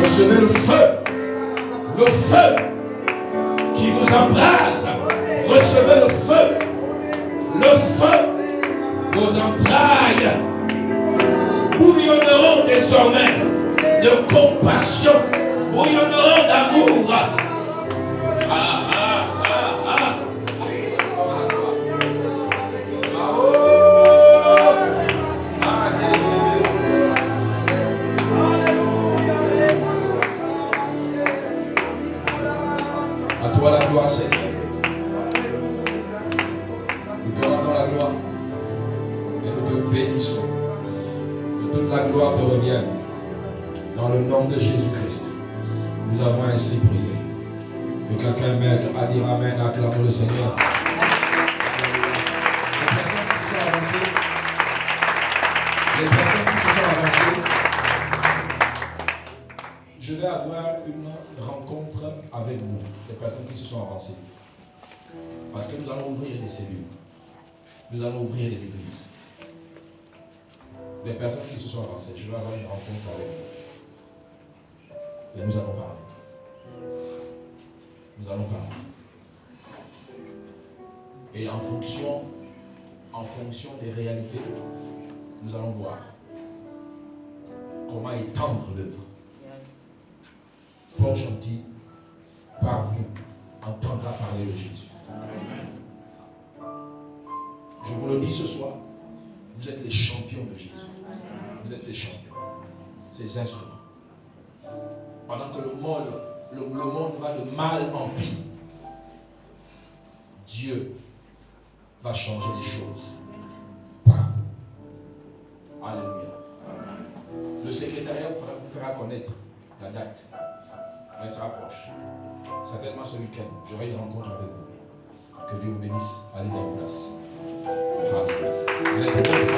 Recevez le feu qui vous embrase. Recevez le feu, vos entrailles bouillonneront désormais de compassion, bouillonneront d'amour. À toi la gloire, Seigneur. Nous te rendons la gloire et nous te bénissons. Que toute la gloire te revienne. Dans le nom de Jésus-Christ, nous avons ainsi prié. Que quelqu'un m'aide à dire Amen, acclamons le Seigneur. Les personnes qui se sont avancées, je vais avoir une rencontre avec vous, les personnes qui se sont avancées. Parce que nous allons ouvrir des cellules. Nous allons ouvrir des églises. Les personnes qui se sont avancées, je vais avoir une rencontre avec vous. Et nous allons parler. Nous allons parler. Et en fonction des réalités, nous allons voir comment étendre l'œuvre. Paul gentil, par vous, entendra parler de Jésus. Je vous le dis ce soir, vous êtes les champions de Jésus. Vous êtes ces champions, ces instruments. Pendant que le monde va de mal en pire, Dieu va changer les choses par vous. Alléluia. Le secrétariat vous fera connaître la date. Elle se rapproche. Certainement ce week-end, j'aurai une rencontre avec vous. Que Dieu vous bénisse. Allez à vos places. Alléluia.